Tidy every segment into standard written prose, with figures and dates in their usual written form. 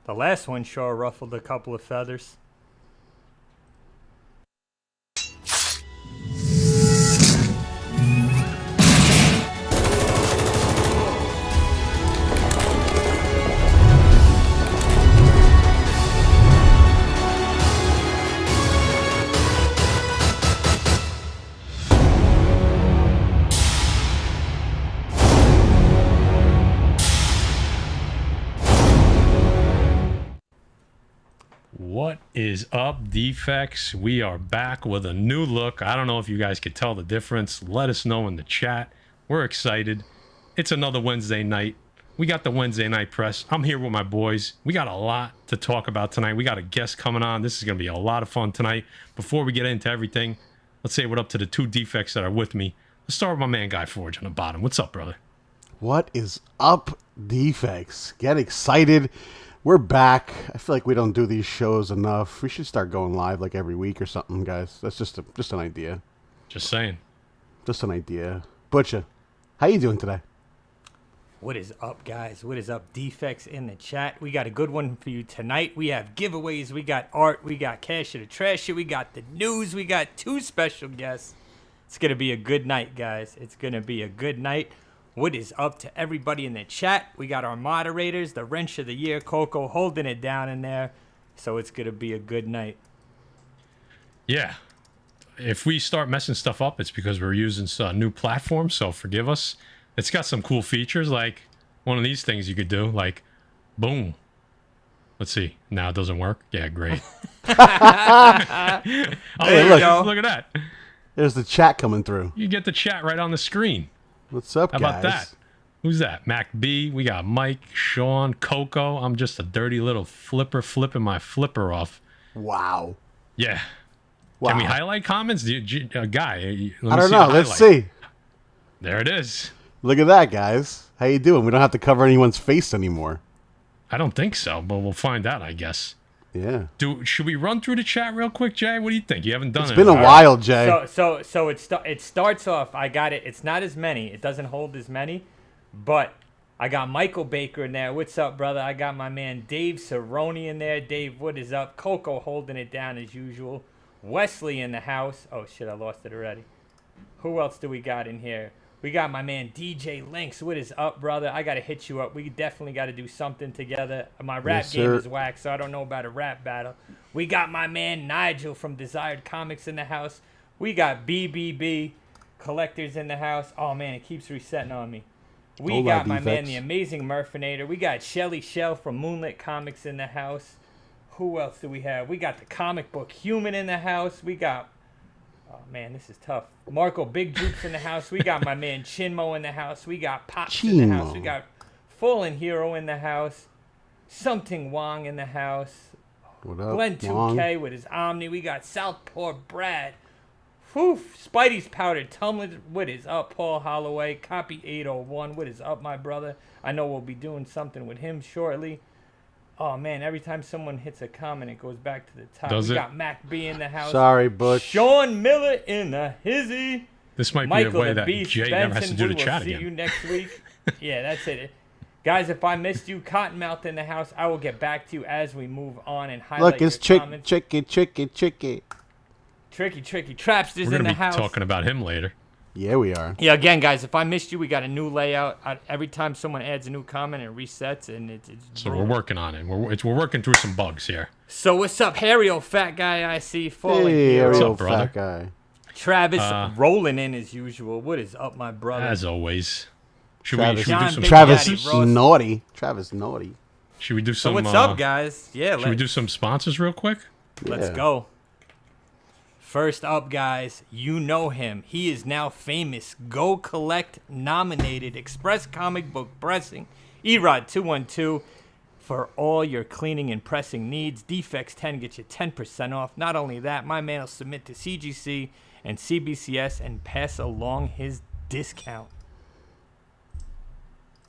The last one sure ruffled a couple of feathers. What is up, Defects? We are back with a new look. I don't know if you guys could tell the difference. Let us know in the chat. We're excited. It's another Wednesday night. We got the Wednesday night press. I'm here with my boys. We got a lot to talk about tonight. We got a guest coming on. This is going to be a lot of fun tonight. Before we get into everything, let's say what up to the two Defects that are with me. Let's start with my man Guy Forge on the bottom. What's up, brother? What is up, Defects? Get excited. We're back. I feel like we don't do these shows enough. We should start going live like every week or something, guys. That's just an idea. Just saying. Just an idea. Butcher, how you doing today? What is up, guys? What is up, Defects in the chat? We got a good one for you tonight. We have giveaways. We got art. We got cash it or trash it. We got the news. We got two special guests. It's going to be a good night, guys. It's going to be a good night. What is up to everybody in the chat? We got our moderators, the wrench of the year, Coco, holding it down in there. So it's going to be a good night. Yeah. If we start messing stuff up, it's because we're using some new platforms, so forgive us. It's got some cool features, like one of these things you could do, like, boom. Let's see. Now it doesn't work? Yeah, great. Hey, Look at that. There's the chat coming through. You get the chat right on the screen. What's up, How guys? about that? Who's that? Mac B. We got Mike, Sean, Coco. I'm just a dirty little flipper flipping my flipper off. Wow. Yeah. Wow. Can we highlight comments? Guy, I don't know. Let's see. There it is. Look at that, guys. How you doing? We don't have to cover anyone's face anymore. I don't think so, but we'll find out, I guess. Yeah. Should we run through the chat real quick, Jay? What do you think? You haven't done it. It's been a while, Jay. So it starts off. I got it. It's not as many. It doesn't hold as many, but I got Michael Baker in there. What's up, brother? I got my man Dave Cerrone in there. Dave, what is up? Coco holding it down as usual. Wesley in the house. Oh shit, I lost it already. Who else do we got in here? We got my man DJ Lynx. What is up, brother? I got to hit you up. We definitely got to do something together. My rap game is whack, so I don't know about a rap battle. We got my man Nigel from Desired Comics in the house. We got BBB Collectors in the house. Oh, man, it keeps resetting on me. We got my man, the Amazing Murfinator. We got Shelly Shell from Moonlit Comics in the house. Who else do we have? We got the comic book Human in the house. We got... Oh, man, this is tough. Marco Big Jukes in the house. We got my man Chinmo in the house. We got Pops in the house. We got Fallen Hero in the house. Something Wong in the house. What up, Glenn 2K Wong? with his Omni. We got Southpaw Brad. Whew. Spidey's Powdered Tumbler. What is up, Paul Holloway? Copy 801. What is up, my brother? I know we'll be doing something with him shortly. Oh, man, every time someone hits a comment, it goes back to the top. Does we it? got Mac B in the house. Sorry, Butch. Sean Miller in the hizzy. This might Michael be a way the that Beast Jay Benson. never has to do We the will chat see again. you next week. Yeah, that's it. Guys, if I missed you, Cottonmouth in the house, I will get back to you as we move on and highlight Look, it's your comments. Tricky. Tricky Trapster's We're in going the to be house. talking about him later. Yeah, we are. Yeah, again, guys, if I missed you, we got a new layout. Every time someone adds a new comment, it resets, and it's So we're working on it. We're working through some bugs here. So what's up, hairy old fat guy I see? Falling Hey, Hero. What's up, real brother? fat guy. Travis rolling in as usual. What is up, my brother? As always. Should Travis, we do John some Big Travis Daddy Ross. naughty. Travis naughty. Should we do So some what's up, guys? Yeah, Should we do some sponsors real quick? Let's Yeah. go. First up, guys, you know him. He is now famous. Go Collect nominated Express Comic Book Pressing. Erod 212 for all your cleaning and pressing needs. Defects 10 get you 10% off. Not only that, my man will submit to CGC and CBCS and pass along his discount.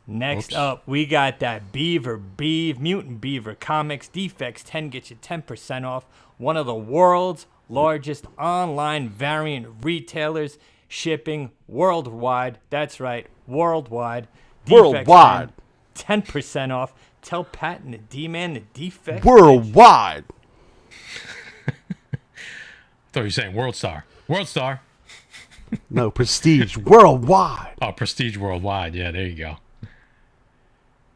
Next up, we got that Mutant Beaver Comics. Defects 10 get you 10% off. One of the world's largest online variant retailers, shipping worldwide. That's right, worldwide. Defects Worldwide. 10% off. Tell Pat and the D-Man the defect. Worldwide. I thought you were saying World Star. World Star. No, Prestige Worldwide. Oh, Prestige Worldwide. Yeah, there you go.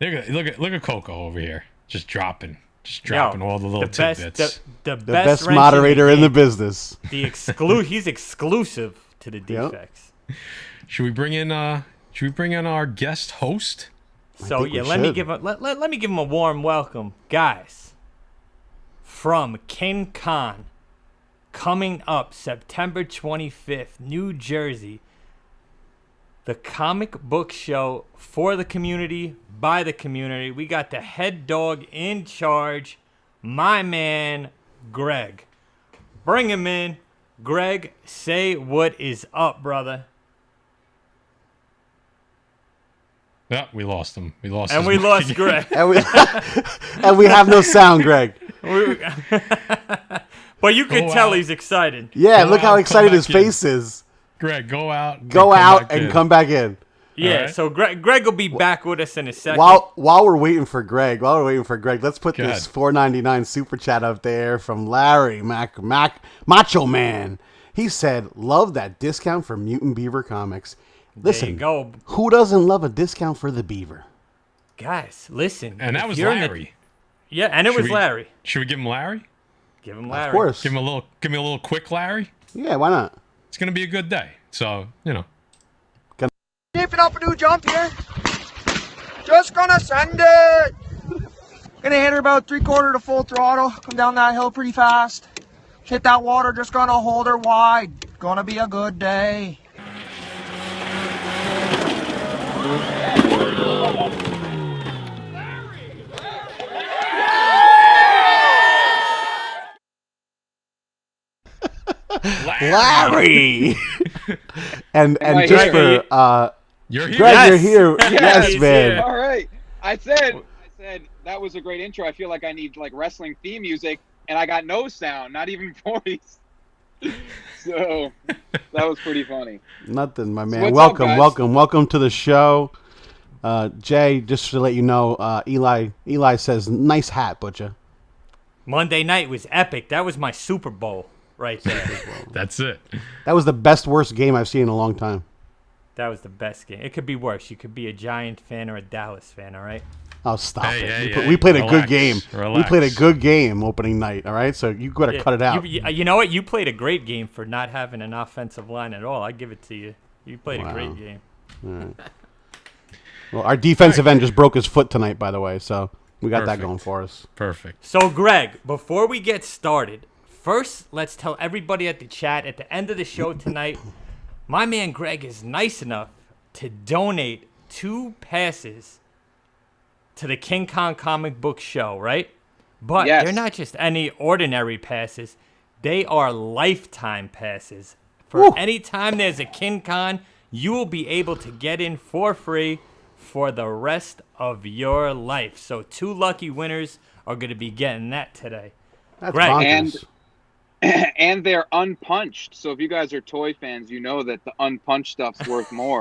Look at Coco over here, just dropping all the little tidbits. The best moderator in the business. He's exclusive to the defects. Yep. Should we bring in our guest host? So yeah, let me give him a warm welcome, guys. From King Con, coming up September 25th, New Jersey. The comic book show for the community, by the community. We got the head dog in charge, my man, Greg. Bring him in. Greg, say what is up, brother. Yeah, we lost him. We lost Greg. and we have no sound, Greg. But you can tell he's excited. Yeah, look how excited his face is. Greg, go out and come back in. Yeah, right. So Greg will be back with us in a second. While we're waiting for Greg, let's put this $4.99 super chat up there from Larry Macho Man. He said, "Love that discount for Mutant Beaver Comics." Listen, there you go. Who doesn't love a discount for the Beaver? Guys, listen. And that was Larry. Yeah, and it was Larry. Should we give him Larry? Give him Larry. Of course. Give me a little quick Larry. Yeah, why not? It's gonna be a good day. So, Keeping up a new jump here. Just gonna send it. Gonna hit her about 3/4 to full throttle. Come down that hill pretty fast. Hit that water, just gonna hold her wide. Gonna be a good day. Larry. and just for you're here. Greg, you're here. Yes, man. All right. I said that was a great intro. I feel like I need like wrestling theme music, and I got no sound, not even voice. So that was pretty funny. Nothing, my man. So welcome to the show. Jay, just to let you know, Eli says, "Nice hat, Butcher." Monday night was epic. That was my Super Bowl right there. That's it. That was the worst game I've seen in a long time. That was the best game. It could be worse. You could be a Giant fan or a Dallas fan, all right? Oh, stop it. Hey, we played a good relax, game. relax. We played a good game opening night, all right? So you got to cut it out. You know what? You played a great game for not having an offensive line at all. I give it to you. You played a great game. Right. Well, our defensive end just broke his foot tonight, by the way, so we got that going for us. Perfect. So, Greg, before we get started, first, let's tell everybody at the chat at the end of the show tonight, my man Greg is nice enough to donate 2 passes to the King Kong comic book show, right? But they're not just any ordinary passes. They are lifetime passes. For any time there's a King Kong, you will be able to get in for free for the rest of your life. So 2 lucky winners are going to be getting that today. That's Greg. bonkers. And they're unpunched. So if you guys are toy fans, you know that the unpunched stuff's worth more.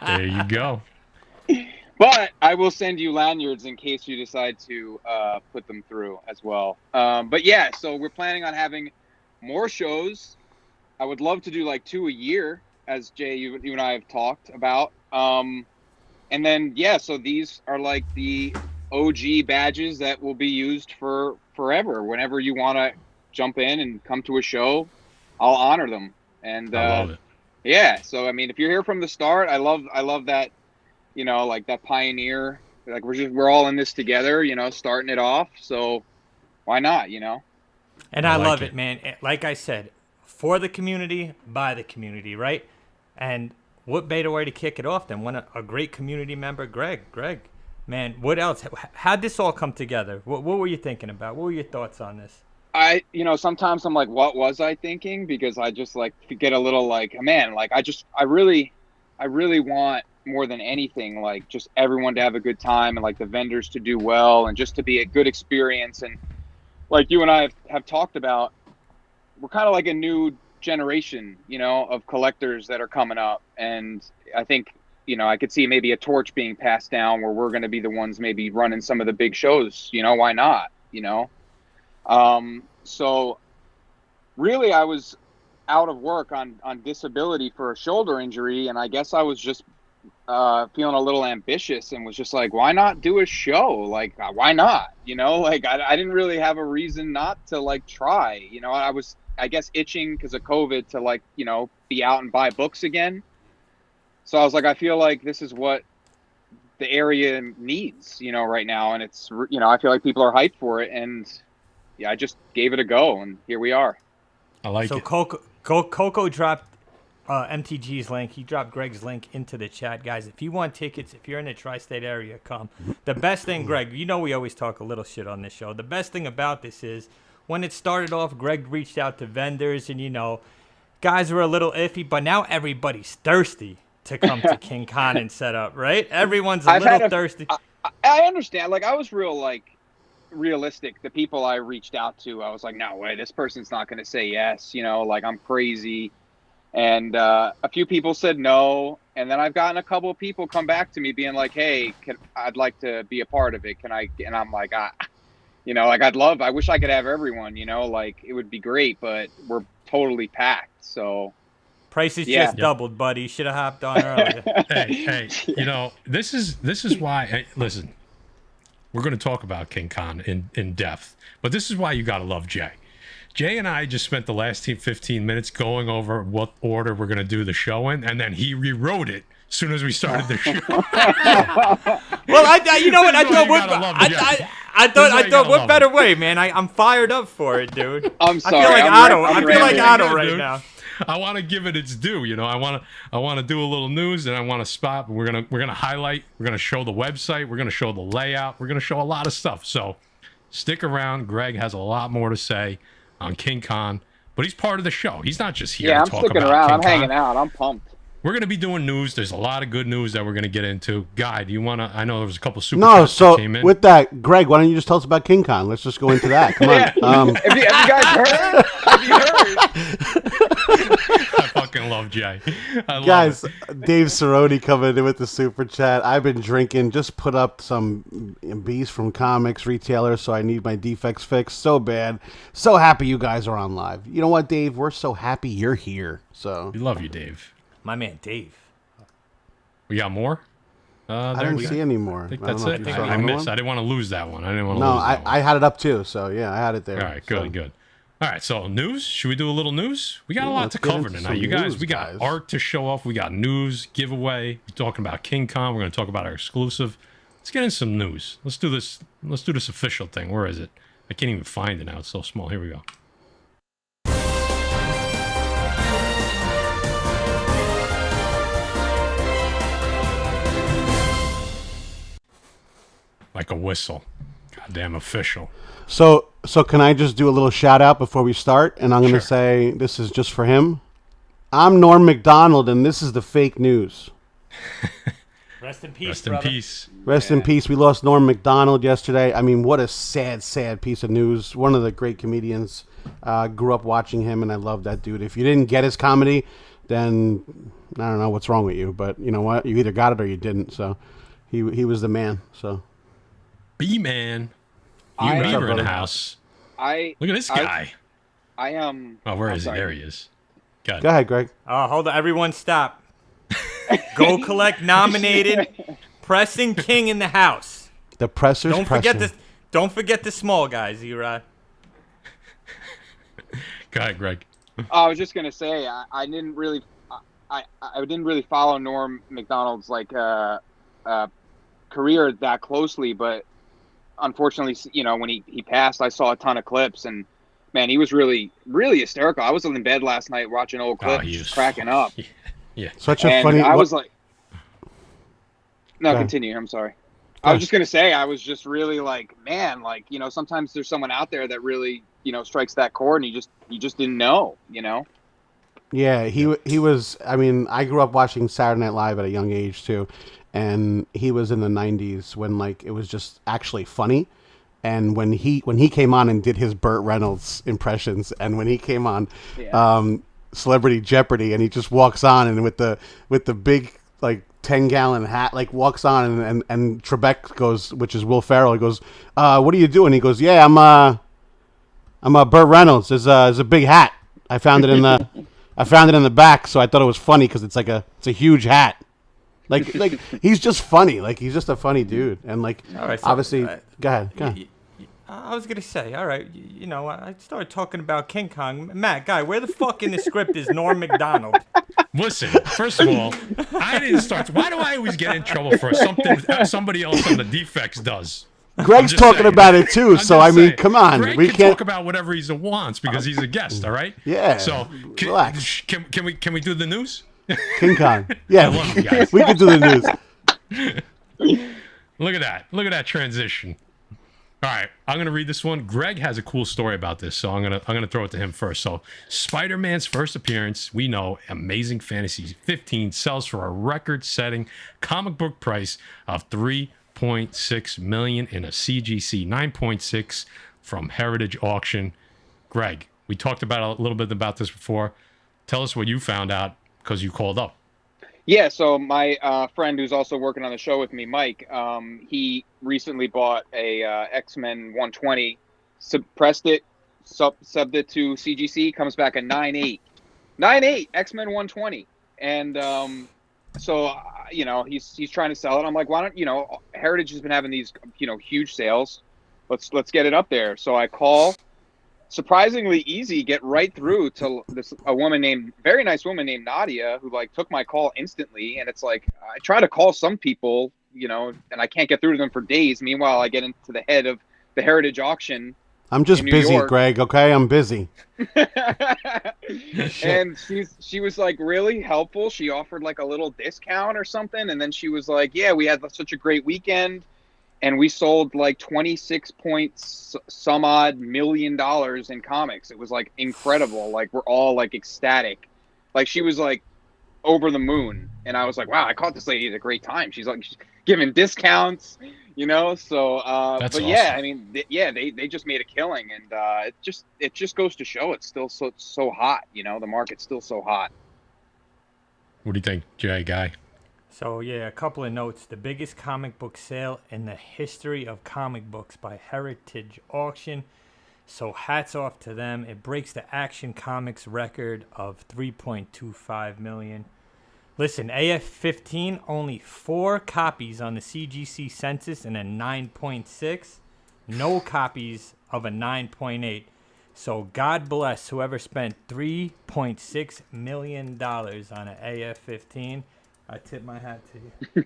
There you go. But I will send you lanyards in case you decide to put them through as well. But yeah, so we're planning on having more shows. I would love to do like 2 a year, as Jay, you and I have talked about. And then, so these are like the OG badges that will be used for forever. Whenever you want to jump in and come to a show, I'll honor them. And I love it. Yeah, so I mean, if you're here from the start, I love that, like that pioneer. Like we're all in this together, starting it off. So why not, And I love it, man. Like I said, for the community, by the community, right? And what better way to kick it off than a great community member, Greg. Greg, man, what else? How'd this all come together? What were you thinking about? What were your thoughts on this? Sometimes I'm like, what was I thinking? Because I just like get a little like, man, like I really want more than anything, like just everyone to have a good time and like the vendors to do well and just to be a good experience. And like you and I have talked about, we're kind of like a new generation, of collectors that are coming up. And I think I could see maybe a torch being passed down where we're going to be the ones maybe running some of the big shows. Why not? So really, I was out of work on disability for a shoulder injury, and I guess I was just feeling a little ambitious and was just like, why not do a show? Like, why not? Like I didn't really have a reason not to like try. I was, I guess, itching because of COVID to like, be out and buy books again. So I was like, I feel like this is what the area needs, right now. And it's, I feel like people are hyped for it. And yeah, I just gave it a go, and here we are. I like it. So Coco dropped MTG's link. He dropped Greg's link into the chat, guys. If you want tickets, if you're in the tri-state area, come. The best thing, Greg, we always talk a little shit on this show. The best thing about this is when it started off, Greg reached out to vendors, and guys were a little iffy, but now everybody's thirsty to come to King Con and set up, right? Everyone's a little thirsty. I understand. Like, I was realistic. The people I reached out to, I was like, no way, this person's not going to say yes. Like, I'm crazy. And a few people said no. And then I've gotten a couple of people come back to me being like, hey, I'd like to be a part of it. Can I? And I'm like, like, I wish I could have everyone, like, it would be great, but we're totally packed. So prices just doubled, buddy. Should have hopped on earlier. hey, this is why. Listen, we're going to talk about King Con in depth, but this is why you got to love Jay. Jay and I just spent the last 15 minutes going over what order we're going to do the show in, and then he rewrote it as soon as we started the show. Well, I thought what better way, man. I'm fired up for it, dude. I'm sorry. I feel like Otto right now. I want to give it its due, I want to do a little news, and I want to spot. We're gonna highlight. We're gonna show the website. We're gonna show the layout. We're gonna show a lot of stuff. So stick around. Greg has a lot more to say on King Con, but he's part of the show. He's not just here to talk about King Con. Yeah, I'm sticking around. I'm hanging out. I'm pumped. We're going to be doing news. There's a lot of good news that we're going to get into. Guy, do you want to? I know there was a couple super chats that came in. With that, Greg, why don't you just tell us about King Con? Let's just go into that. Come on. Have you guys heard? Have you heard? I fucking love Jay. Guys, Dave Cerrone coming in with the super chat. I've been drinking. Just put up some bees from comics retailers, so I need my defects fixed so bad. So happy you guys are on live. You know what, Dave? We're so happy you're here. So we love you, Dave. My man, Dave. We got more? I didn't see any more. I think that's it. I missed. I didn't want to lose that one. I had it up too, so yeah, I had it there. All right, good. All right, so news. Should we do a little news? We got a lot to cover tonight. You guys, we got art to show off. We got news, giveaway. We're talking about King Con. We're going to talk about our exclusive. Let's get in some news. Let's do this. Let's do this official thing. Where is it? I can't even find it now. It's so small. Here we go. Like a whistle. Goddamn official. So can I just do a little shout out before we start? And I'm going to say this is just for him. I'm Norm Macdonald, and this is the fake news. Rest in peace, Rest brother. in peace. Rest in peace. We lost Norm Macdonald yesterday. I mean, what a sad, sad piece of news. One of the great comedians. Grew up watching him, and I love that dude. If you didn't get his comedy, then I don't know what's wrong with you. But you know what? You either got it or you didn't. So he was the man. So. B-Man. You Beaver in the house. Look at this guy. I am. Oh, where is he? There he is. Go ahead, Greg. Hold on. Everyone stop. Go collect nominated. Pressing King in the house. The presser's Don't forget the small guys, E-Rod. Go ahead, Greg. I was just gonna say I didn't really follow Norm Macdonald's career that closely, but unfortunately, when he passed, I saw a ton of clips, and man, he was really, really hysterical. I was in bed last night watching old clips, just cracking up. Yeah, such a funny. I was like, no, continue. I'm sorry. I was just gonna say, I was just really like, man, sometimes there's someone out there that really, strikes that chord, and you just didn't know, Yeah, he was. I mean, I grew up watching Saturday Night Live at a young age too. And he was in the 90s when it was just actually funny. And when he came on and did his Burt Reynolds impressions, and when he came on Celebrity Jeopardy, and he just walks on and with the big 10-gallon hat, like walks on, and Trebek goes, which is Will Ferrell. He goes, "What are you doing?" He goes, "Yeah, I'm a Burt Reynolds. There's a big hat. I found it in the back, so I thought it was funny because it's a huge hat. Like he's just funny. Like he's just a funny dude, and like All right, so, obviously, go ahead. I was gonna say, all right, you know, I started talking about King Kong. Matt, guy, where the fuck in the script is Norm Macdonald? Listen, first of all, I didn't start. Why do I always get in trouble for something somebody else on the defects does? Greg's talking about it too, so I mean, come on, Greg we can can't talk about whatever he wants because he's a guest. All right. Yeah. So relax. Can we do the news? King Kong. Yeah, I love you guys. we could do the news. Look at that. Look at that transition. All right, I'm gonna read this one. Greg has a cool story about this, so I'm gonna throw it to him first. So, Spider-Man's first appearance, we know, Amazing Fantasy 15 sells for a record-setting comic book price of $3.6 million in a CGC 9.6 from Heritage Auction. Greg, we talked about a little bit about this before. Tell us what you found out because you called up. Yeah, so my friend who's also working on the show with me, Mike, he recently bought a X-Men 120, suppressed it, subbed it to CGC, comes back a 9.8. 9.8, X-Men 120. And so, you know, he's trying to sell it. I'm like, why don't, you know, Heritage has been having these, you know, huge sales. Let's get it up there. So I call. Surprisingly easy, get right through to very nice woman named Nadia, who like took my call instantly. And it's like, I try to call some people, you know, and I can't get through to them for days. Meanwhile, I get into the head of the Heritage Auction. I'm just busy, York. Greg. Okay, I'm busy. And she was like really helpful. She offered like a little discount or something. And then she was like, yeah, we had such a great weekend. And we sold like 26 some odd million dollars in comics. It was like incredible. Like we're all like ecstatic. Like she was like over the moon. And I was like, wow, I caught this lady at a great time. She's like she's giving discounts, you know? So, That's but awesome. yeah, I mean, they just made a killing. And it just goes to show it's still so hot. You know, the market's still so hot. What do you think, Jay Guy? So, yeah, a couple of notes. The biggest comic book sale in the history of comic books by Heritage Auction. So, hats off to them. It breaks the Action Comics record of $3.25 million. Listen, AF-15, only 4 copies on the CGC census and a 9.6. No copies of a 9.8. So, God bless whoever spent $3.6 million on an AF-15. I tip my hat to you.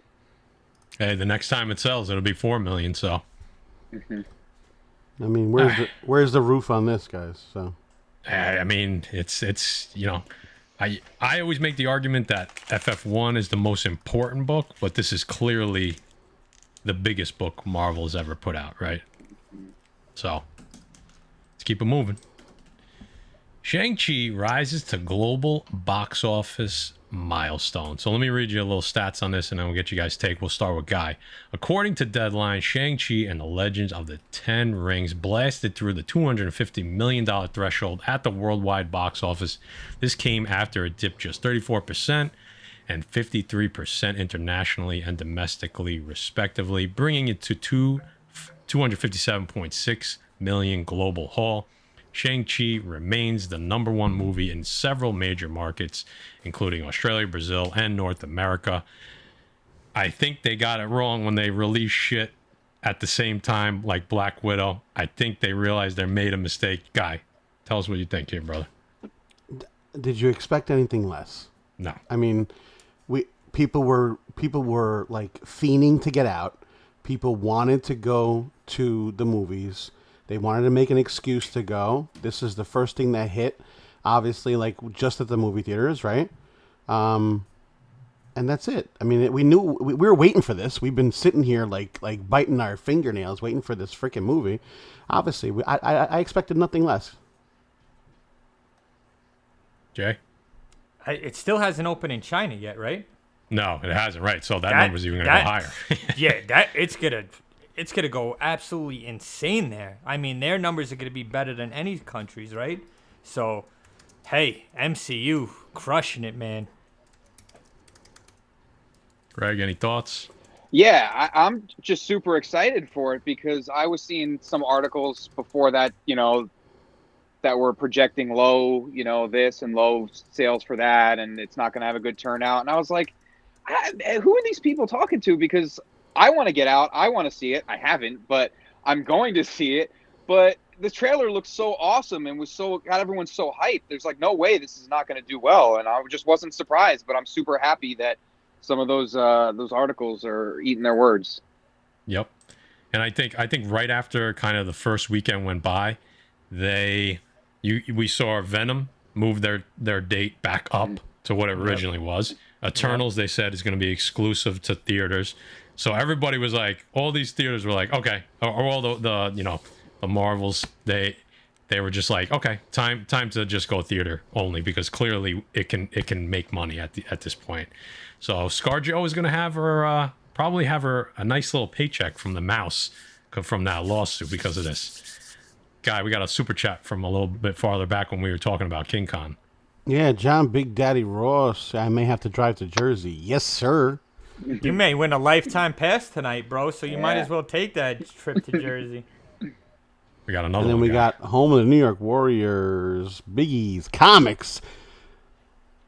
Hey, the next time it sells, it'll be $4 million. So, I mean, where's the roof on this, guys? So, I mean, it's you know, I always make the argument that FF1 is the most important book, but this is clearly the biggest book Marvel has ever put out, right? So, let's keep it moving. Shang-Chi rises to global box office milestone. So let me read you a little stats on this and then we'll get you guys' take. We'll start with Guy. According to Deadline, Shang-Chi and the Legends of the Ten Rings blasted through the $250 million threshold at the worldwide box office. This came after it dipped just 34% and 53% internationally and domestically, respectively, bringing it to 257.6 million global haul. Shang-Chi remains the #1 movie in several major markets, including Australia, Brazil, and North America. I think they got it wrong when they released shit at the same time, like Black Widow. I think they realized they made a mistake. Guy, tell us what you think here, brother. Did you expect anything less? No. I mean, people were like fiending to get out. People wanted to go to the movies. They wanted to make an excuse to go. This is the first thing that hit, obviously, like just at the movie theaters, right? And that's it. I mean, we knew we were waiting for this. We've been sitting here like biting our fingernails, waiting for this freaking movie. Obviously, I expected nothing less. Jay? It still hasn't opened in China yet, right? No, it hasn't. Right, so that number's even going to go higher. Yeah, it's gonna go absolutely insane there. I mean, their numbers are gonna be better than any country's, right? So, hey, MCU crushing it, man. Greg, any thoughts? Yeah, I'm just super excited for it because I was seeing some articles before that, that were projecting low, this and low sales for that, and it's not going to have a good turnout. And I was like, who are these people talking to? Because I want to get out. I want to see it. I haven't, but I'm going to see it. But the trailer looks so awesome and got everyone so hyped. There's like no way this is not going to do well. And I just wasn't surprised, but I'm super happy that some of those articles are eating their words. Yep. And I think right after kind of the first weekend went by, we saw Venom move their date back up to what it originally was. Eternals, they said, is going to be exclusive to theaters. So everybody was like, all these theaters were like, okay, or all the Marvels, they were just like, okay, time to just go theater only, because clearly it can make money at this point. So ScarJo is going to have her probably have her a nice little paycheck from the mouse from that lawsuit because of this. Guy, we got a super chat from a little bit farther back when we were talking about King Kong. Yeah, John Big Daddy Ross. I may have to drive to Jersey. Yes, sir. You may win a lifetime pass tonight, bro. So you might as well take that trip to Jersey. We got another. And then we got home of the New York Warriors, Biggies, Comics.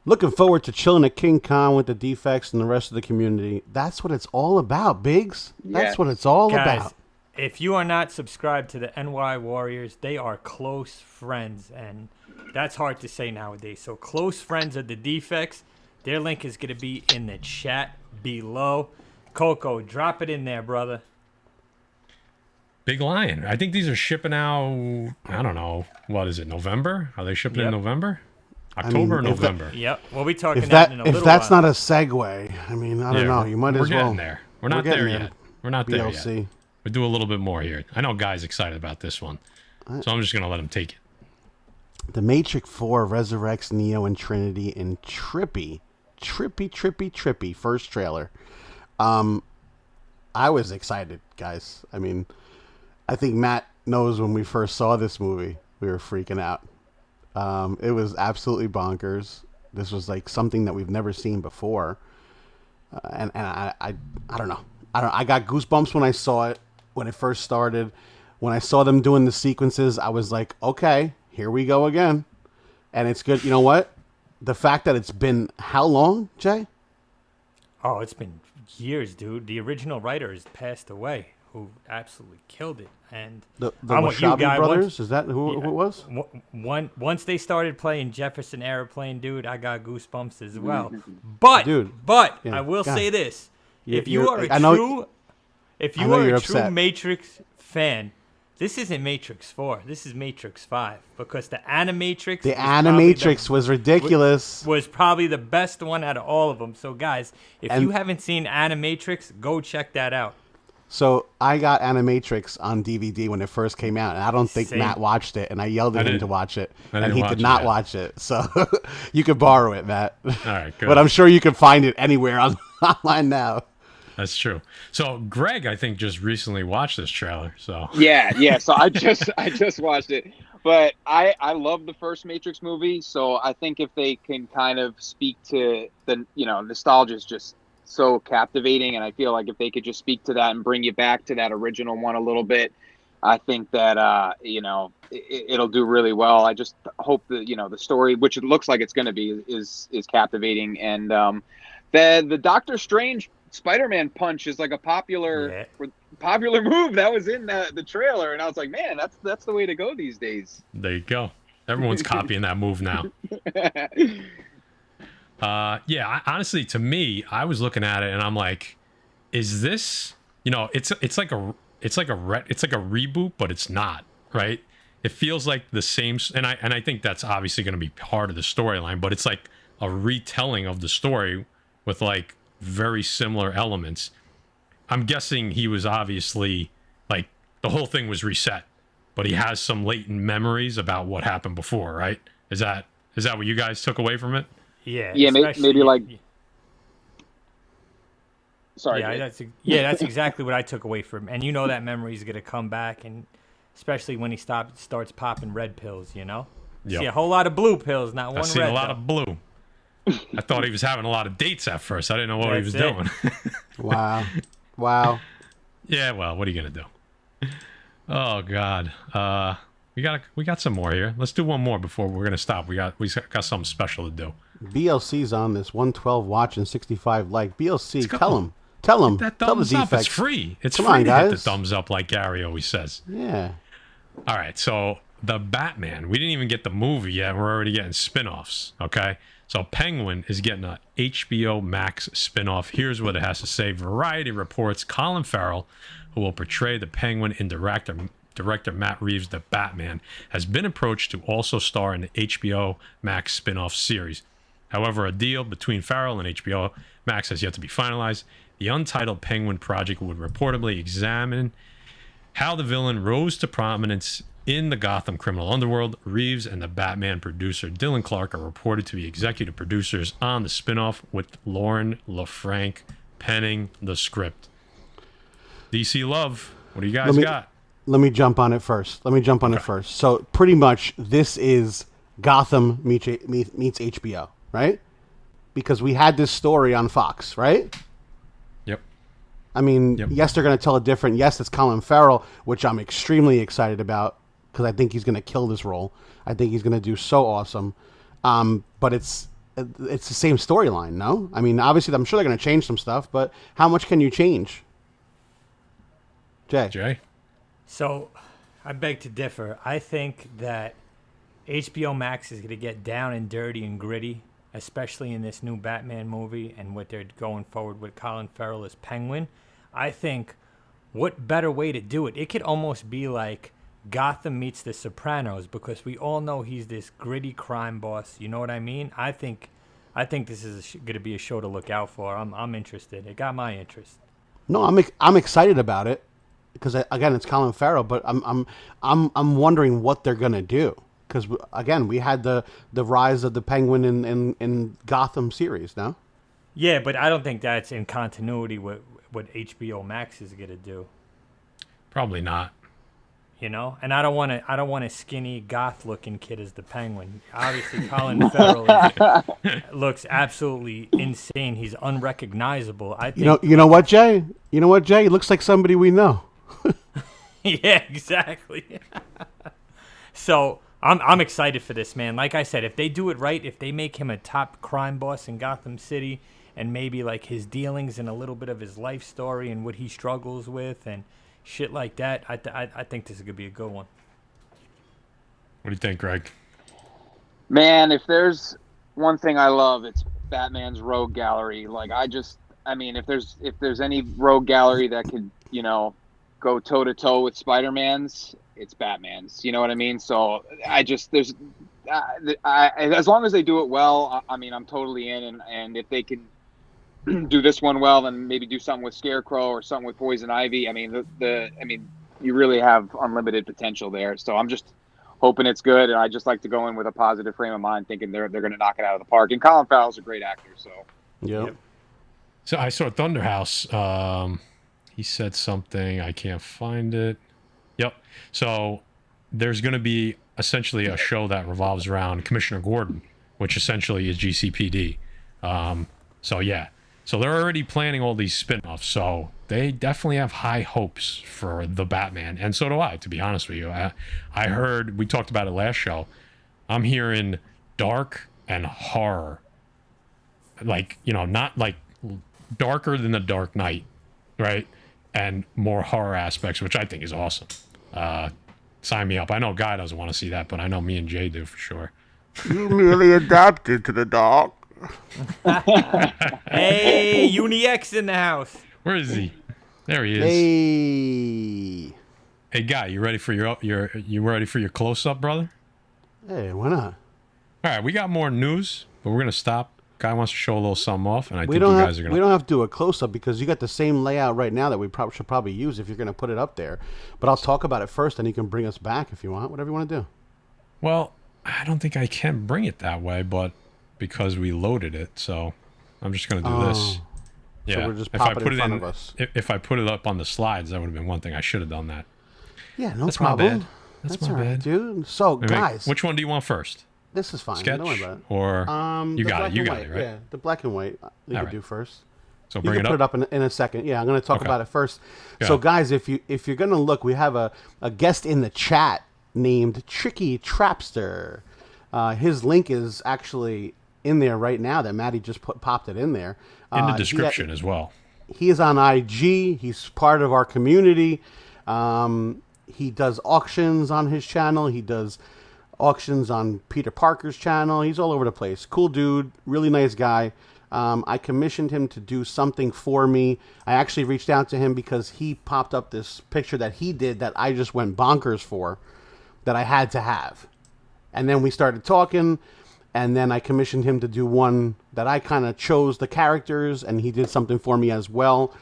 Looking forward to chilling at King Kong with the defects and the rest of the community. That's what it's all about, Biggs. That's what it's all about. If you are not subscribed to the NY Warriors, they are close friends, and that's hard to say nowadays. So close friends of the defects. Their link is going to be in the chat below. Coco, drop it in there, brother. Big Lion. I think these are shipping out, I don't know, what is it, November? Are they shipping in November? October or November? Yep. We'll be talking if that in a little while. If that's not a segue, I mean, I don't know. You might as well. We're getting there. We're not there yet. We're not there BLC. yet. We do a little bit more here. I know Guy's excited about this one, so I'm just going to let him take it. The Matrix 4 resurrects Neo and Trinity in trippy first trailer. I was excited, guys. I mean, I think Matt knows when we first saw this movie, we were freaking out. It was absolutely bonkers. This was like something that we've never seen before. And I don't know. I got goosebumps when I saw it, when it first started. When I saw them doing the sequences, I was like, okay, here we go again. And it's good. You know what? The fact that it's been how long, Jay? Oh, it's been years, dude. The original writer has passed away, who absolutely killed it. And the Washabi Brothers, is that who it was? Once they started playing Jefferson Airplane, dude, I got goosebumps as well. But I will say this: if you are a true Matrix fan, this isn't Matrix 4. This is Matrix 5, because the Animatrix was ridiculous. Was probably the best one out of all of them. So, guys, if you haven't seen Animatrix, go check that out. So I got Animatrix on DVD when it first came out, and I don't think Matt watched it, and I yelled at him to watch it, and he did not watch it. So you could borrow it, Matt. All right, good. But I'm sure you can find it anywhere online now. That's true. So Greg, I think, just recently watched this trailer. So yeah. So I just watched it, but I love the first Matrix movie. So I think if they can kind of speak to the nostalgia is just so captivating, and I feel like if they could just speak to that and bring you back to that original one a little bit, I think that it'll do really well. I just hope that the story, which it looks like it's going to be, is captivating, and the Doctor Strange Spider-Man punch is like a popular move that was in the trailer, and I was like, man, that's the way to go these days. There you go. Everyone's copying that move now. Honestly, to me, I was looking at it and I'm like, is this, it's like a reboot, but it's not, right? It feels like the same, and I think that's obviously going to be part of the storyline, but it's like a retelling of the story with like very similar elements. I'm guessing he was obviously like the whole thing was reset, but he has some latent memories about what happened before, right? Is that what you guys took away from it? Yeah, maybe like. Sorry. Yeah, that's exactly what I took away from. And that memory is gonna come back, and especially when he starts popping red pills. Yep. See a whole lot of blue pills, not one red. I see a lot of blue. I thought he was having a lot of dates at first. I didn't know what he was doing. Wow. Yeah, well, what are you gonna do? Oh God. We got some more here. Let's do one more before we're gonna stop. We got something special to do. BLC's on this 112 watch and 65 like. BLC, tell him. Tell that the thumbs up. defects. It's free. It's Come free on, to guys. hit the thumbs up like Gary always says. Yeah. All right, so the Batman. We didn't even get the movie yet. We're already getting spin-offs, okay? So Penguin is getting a HBO Max spin-off. Here's what it has to say. Variety reports Colin Farrell, who will portray the Penguin in director Matt Reeves' The Batman, has been approached to also star in the HBO Max spin-off series. However, a deal between Farrell and HBO Max has yet to be finalized. The untitled Penguin project would reportedly examine how the villain rose to prominence in the Gotham criminal underworld. Reeves and the Batman producer Dylan Clark are reported to be executive producers on the spinoff, with Lauren LaFranc penning the script. DC Love, what do you guys got? Let me jump on it first. So pretty much this is Gotham meets HBO, right? Because we had this story on Fox, right? Yep. I mean, yes, they're going to tell a different. Yes, it's Colin Farrell, which I'm extremely excited about because I think he's going to kill this role. I think he's going to do so awesome. But it's the same storyline, no? I mean, obviously, I'm sure they're going to change some stuff, but how much can you change? Jay? So, I beg to differ. I think that HBO Max is going to get down and dirty and gritty, especially in this new Batman movie and what they're going forward with Colin Farrell as Penguin. I think what better way to do it? It could almost be like Gotham meets The Sopranos, because we all know he's this gritty crime boss. You know what I mean? I think this is going to be a show to look out for. I'm interested. It got my interest. No, I'm excited about it because again, it's Colin Farrell, but I'm wondering what they're gonna do. Because, again, we had the rise of the Penguin in Gotham series, no? Yeah, but I don't think that's in continuity with what HBO Max is going to do. Probably not. You know? And I don't want a skinny, goth-looking kid as the Penguin. Obviously, Colin Farrell looks absolutely insane. He's unrecognizable. I think. You know what, Jay? He looks like somebody we know. Yeah, exactly. So I'm excited for this, man. Like I said, if they do it right, if they make him a top crime boss in Gotham City, and maybe like his dealings and a little bit of his life story and what he struggles with and shit like that, I think this is gonna be a good one. What do you think, Greg? Man, if there's one thing I love, it's Batman's rogue gallery. Like, I mean, if there's any rogue gallery that could, go toe to toe with Spider-Man's, it's Batman's. You know what I mean? So as long as they do it well, I mean, I'm totally in. And if they can do this one well, then maybe do something with Scarecrow or something with Poison Ivy. I mean, you really have unlimited potential there. So I'm just hoping it's good, and I just like to go in with a positive frame of mind, thinking they're going to knock it out of the park. And Colin Farrell's a great actor, so. Yep. So I saw Thunderhouse. He said something. I can't find it. Yep. So there's going to be essentially a show that revolves around Commissioner Gordon, which essentially is GCPD. So yeah. So they're already planning all these spin-offs. So they definitely have high hopes for the Batman. And so do I, to be honest with you. I heard, we talked about it last show, I'm hearing dark and horror. Like, not like darker than the Dark Knight, right? And more horror aspects, which I think is awesome. Sign me up. I know Guy doesn't want to see that, but I know me and Jay do for sure. You merely adapted to the dark. Hey, UniX in the house. Where is he? There he is. Hey, Guy, you ready for your close-up, brother? Hey, why not? All right, we got more news, but we're gonna stop. Guy wants to show a little something off, and I think you guys are gonna. We don't have to do a close-up because you got the same layout right now that we should probably use if you're gonna put it up there. But I'll talk about it first, and you can bring us back if you want. Whatever you want to do. Well, I don't think I can bring it that way, but because we loaded it, so I'm just gonna do this. Yeah, so we're just popping it in front of us. If I put it up on the slides, that would have been one thing. I should have done that. Yeah, no That's problem. My bad. That's my all right, bad, dude. So, guys, which one do you want first? This is fine. sketch? Don't worry about it. Or you the got black it. You and got white, it, right? Yeah, the black and white you All can right. do first. So You bring can it put up. it up in a second. Yeah, I'm going to talk Okay. about it first. Yeah. So, guys, if you're going to look, we have a guest in the chat named Tricky Trapster. His link is actually in there right now. That Maddie just popped it in there. In the description as well. He is on IG. He's part of our community. He does auctions on his channel. He does auctions on Peter Parker's channel. He's all over the place. Cool dude. Really nice guy. I commissioned him to do something for me. I actually reached out to him because he popped up this picture that he did that I just went bonkers for, that I had to have. And then we started talking, and then I commissioned him to do one that I kind of chose the characters, and he did something for me as well.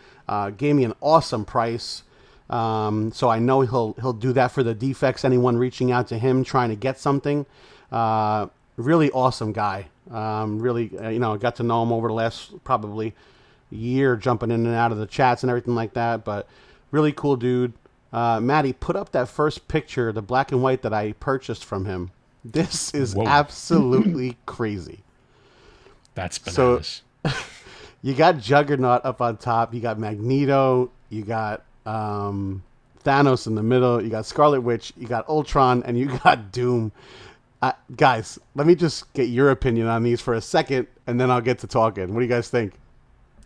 Gave me an awesome price. So I know he'll do that for the defects. Anyone reaching out to him trying to get something. Really awesome guy. Really, got to know him over the last probably year, jumping in and out of the chats and everything like that. But really cool dude. Maddie, put up that first picture, the black and white that I purchased from him. This is absolutely crazy. That's bananas. So you got Juggernaut up on top. You got Magneto. You got Thanos in the middle. You got Scarlet Witch. You got Ultron, and you got Doom. Guys, let me just get your opinion on these for a second, and then I'll get to talking. What do you guys think?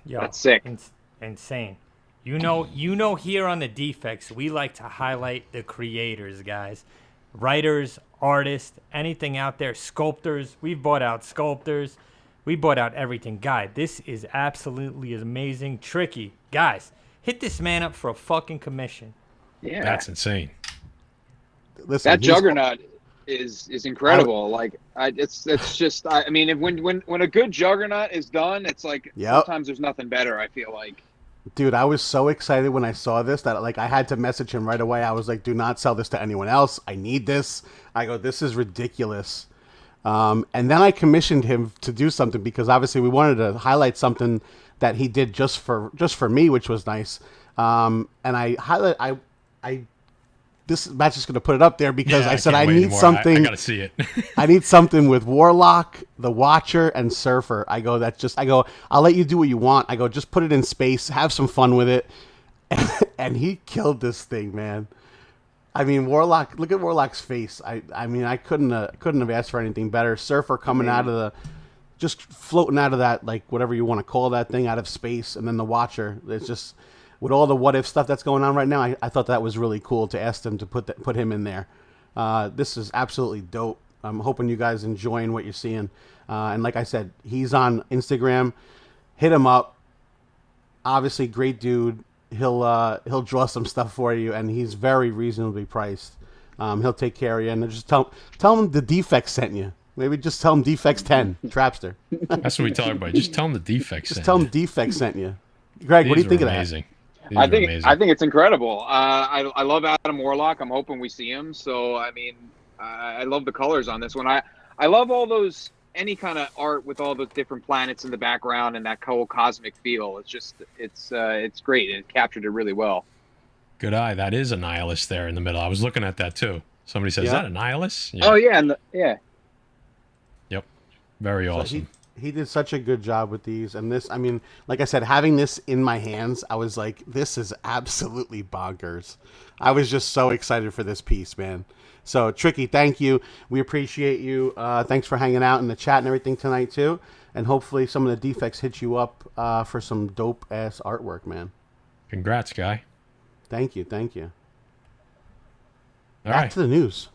Yo, That's sick. Insane. You know, here on the Defects, we like to highlight the creators, guys. Writers, artists, anything out there, sculptors. We've bought out sculptors. We bought out everything. Guy, this is absolutely amazing. Tricky. Guys, hit this man up for a fucking commission. Yeah. That's insane. Listen, That Juggernaut is incredible. It's just I mean, when a good Juggernaut is done, it's like sometimes there's nothing better, I feel like. Dude, I was so excited when I saw this that I had to message him right away. I was like, do not sell this to anyone else. I need this. I go, this is ridiculous. And then I commissioned him to do something because obviously we wanted to highlight something that he did just for me, which was nice. And Matt's just going to put it up there because I said I need something. I got to see it. I need something with Warlock, the Watcher, and Surfer. I go, I'll let you do what you want. I go, just put it in space, have some fun with it. And he killed this thing, man. I mean, Warlock, look at Warlock's face. I mean, I couldn't have asked for anything better. Surfer coming out of just floating out of that, like whatever you want to call that thing, out of space. And then the Watcher. It's just, with all the what if stuff that's going on right now, I thought that was really cool to ask them to put him in there. This is absolutely dope. I'm hoping you guys enjoying what you're seeing. And like I said, he's on Instagram. Hit him up. Obviously, great dude. He'll draw some stuff for you, and he's very reasonably priced. He'll take care of you, and just tell him the Defects sent you. Maybe just tell him Defects 10, Trapster. That's what we talk about. Just tell him the Defects. Just tell him Defects sent you. Greg, what do you think of that? Amazing. I think it's incredible. I love Adam Warlock. I'm hoping we see him. So I mean, I love the colors on this one. I love all those, any kind of art with all the different planets in the background and that whole cosmic feel. It's just it's great. It captured it really well. Good eye. That is a nihilist there in the middle. I was looking at that too. Somebody says, "Is that a nihilist?" Yeah. Oh yeah, yeah. Yep. Very awesome. He did such a good job with these, and this, I mean, like I said, having this in my hands, I was like, this is absolutely bonkers. I was just so excited for this piece, man. So, Tricky, thank you. We appreciate you. Thanks for hanging out in the chat and everything tonight, too. And hopefully some of the Defects hit you up for some dope-ass artwork, man. Congrats, guy. Thank you. All Back right. to the news.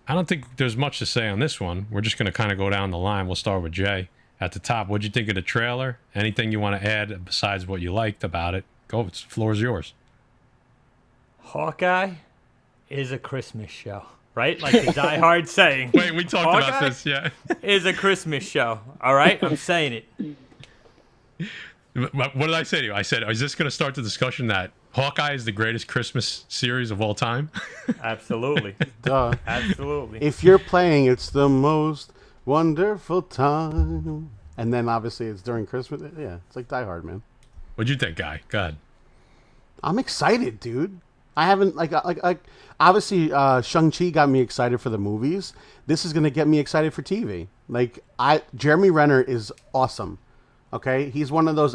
I don't think there's much to say on this one. We're just going to kind of go down the line. We'll start with Jay. At the top, what'd you think of the trailer? Anything you want to add besides what you liked about it? Go, the floor is yours. Hawkeye is a Christmas show, right? Like the diehard saying. Wait, we talked Hawkeye about this, yeah. is a Christmas show, all right? I'm saying it. What did I say to you? I said, is this going to start the discussion that Hawkeye is the greatest Christmas series of all time? Absolutely. Duh. Absolutely. If you're playing, it's the most wonderful time. And then obviously it's during Christmas. Yeah, it's like Die Hard, man. What'd you think, Guy? Go ahead. I'm excited, dude. I haven't like obviously Shang-Chi got me excited for the movies. This is gonna get me excited for TV. Jeremy Renner is awesome. Okay, he's one of those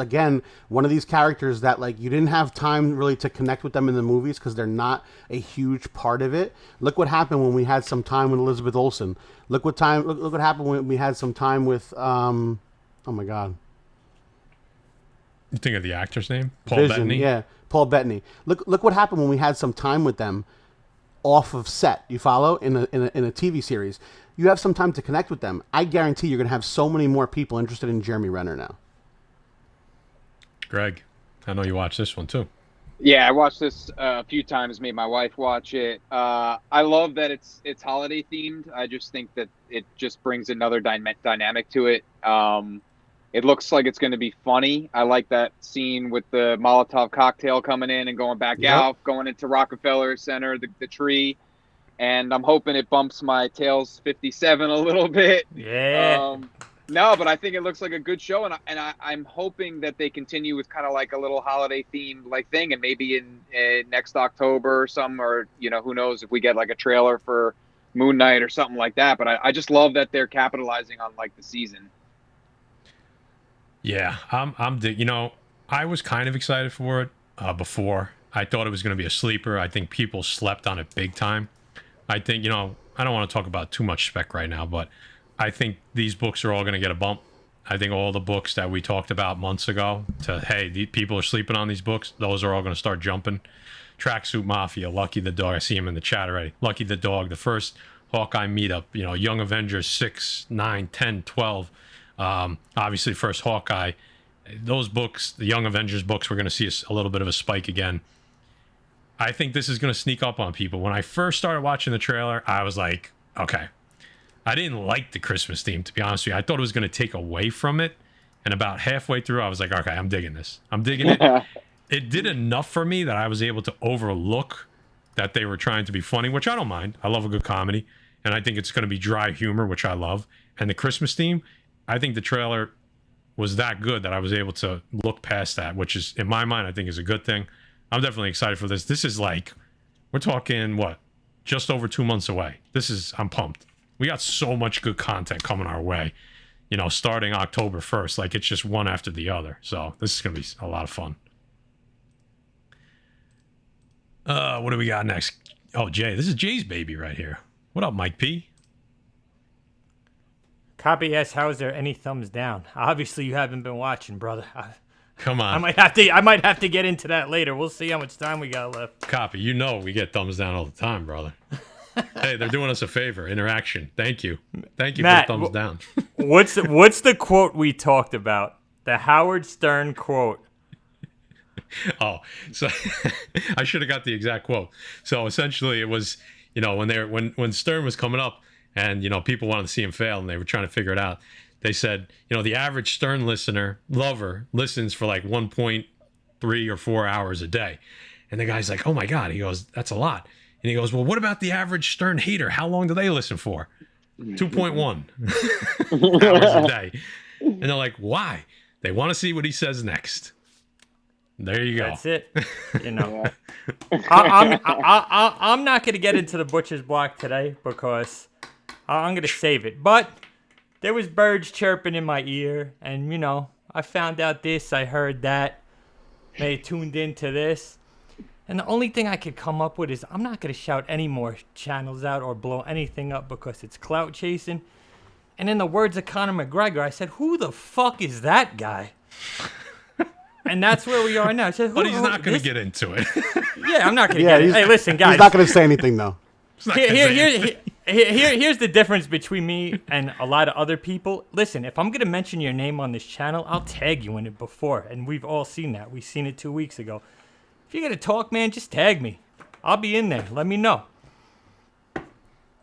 one of these characters that like you didn't have time really to connect with them in the movies because they're not a huge part of it. Look what happened when we had some time with Elizabeth Olsen. Look what happened when we had some time with oh my God. You think of the actor's name? Paul Vision, Bettany? Yeah, Paul Bettany. Look what happened when we had some time with them off of set. You follow in a TV series. You have some time to connect with them. I guarantee you're gonna have so many more people interested in Jeremy Renner now. Greg, I know you watched this one too. Yeah, I watched this a few times. Made my wife watch it. I love that it's holiday themed. I just think that it just brings another dynamic to it. It looks like it's going to be funny. I like that scene with the Molotov cocktail coming in and going back out, going into Rockefeller Center, the tree. And I'm hoping it bumps my Tales 57 a little bit. Yeah. No, but I think it looks like a good show, and I'm hoping that they continue with kind of like a little holiday themed like thing, and maybe in next October or some, or who knows if we get like a trailer for Moon Knight or something like that. But I just love that they're capitalizing on like the season. Yeah, I was kind of excited for it before. I thought it was going to be a sleeper. I think people slept on it big time. I think, I don't want to talk about too much spec right now, but I think these books are all going to get a bump. I think all the books that we talked about months ago these people are sleeping on these books, those are all going to start jumping. Tracksuit Mafia, Lucky the Dog, I see him in the chat already. Lucky the Dog, the first Hawkeye meetup, Young Avengers 6, 9, 10, 12. Obviously, first Hawkeye. Those books, the Young Avengers books, we're going to see a little bit of a spike again. I think this is going to sneak up on people. When I first started watching the trailer, I was like, okay. I didn't like the Christmas theme, to be honest with you. I thought it was going to take away from it. And about halfway through, I was like, okay, I'm digging this. I'm digging it. It did enough for me that I was able to overlook that they were trying to be funny, which I don't mind. I love a good comedy. And I think it's going to be dry humor, which I love. And the Christmas theme, I think the trailer was that good that I was able to look past that, which is, in my mind, I think is a good thing. I'm definitely excited for this. This is like, we're talking, just over 2 months away. I'm pumped. We got so much good content coming our way, starting October 1st. Like, it's just one after the other. So this is going to be a lot of fun. What do we got next? Oh, Jay. This is Jay's baby right here. What up, Mike P? Copy asks, how is there any thumbs down? Obviously, you haven't been watching, brother. Come on. I might have to get into that later. We'll see how much time we got left. Copy. We get thumbs down all the time, brother. Hey, they're doing us a favor. Interaction. Thank you. Thank you, Matt, for the thumbs down. What's the quote we talked about? The Howard Stern quote. Oh, so I should have got the exact quote. So essentially, it was, when Stern was coming up, and people wanted to see him fail, and they were trying to figure it out. They said, the average Stern lover listens for like 1.3 or 4 hours a day, and the guy's like, oh my God. He goes, that's a lot. And he goes, well, what about the average Stern hater? How long do they listen for? 2.1 hours a day. And they're like, why? They want to see what he says next. There you go. That's it. I'm not going to get into the butcher's block today because I'm going to save it. But there was birds chirping in my ear. And, I found out this. I heard that. They tuned into this. And the only thing I could come up with is I'm not going to shout any more channels out or blow anything up because it's clout chasing. And in the words of Conor McGregor, I said, who the fuck is that guy? And that's where we are now. I said, but he's not going to get into it. Yeah, I'm not going to get it. Hey, listen, guys. He's not going to say anything, though. Here's the difference between me and a lot of other people. Listen, if I'm going to mention your name on this channel, I'll tag you in it before. And we've all seen that. We've seen it 2 weeks ago. If you're going to talk, man, just tag me. I'll be in there. Let me know.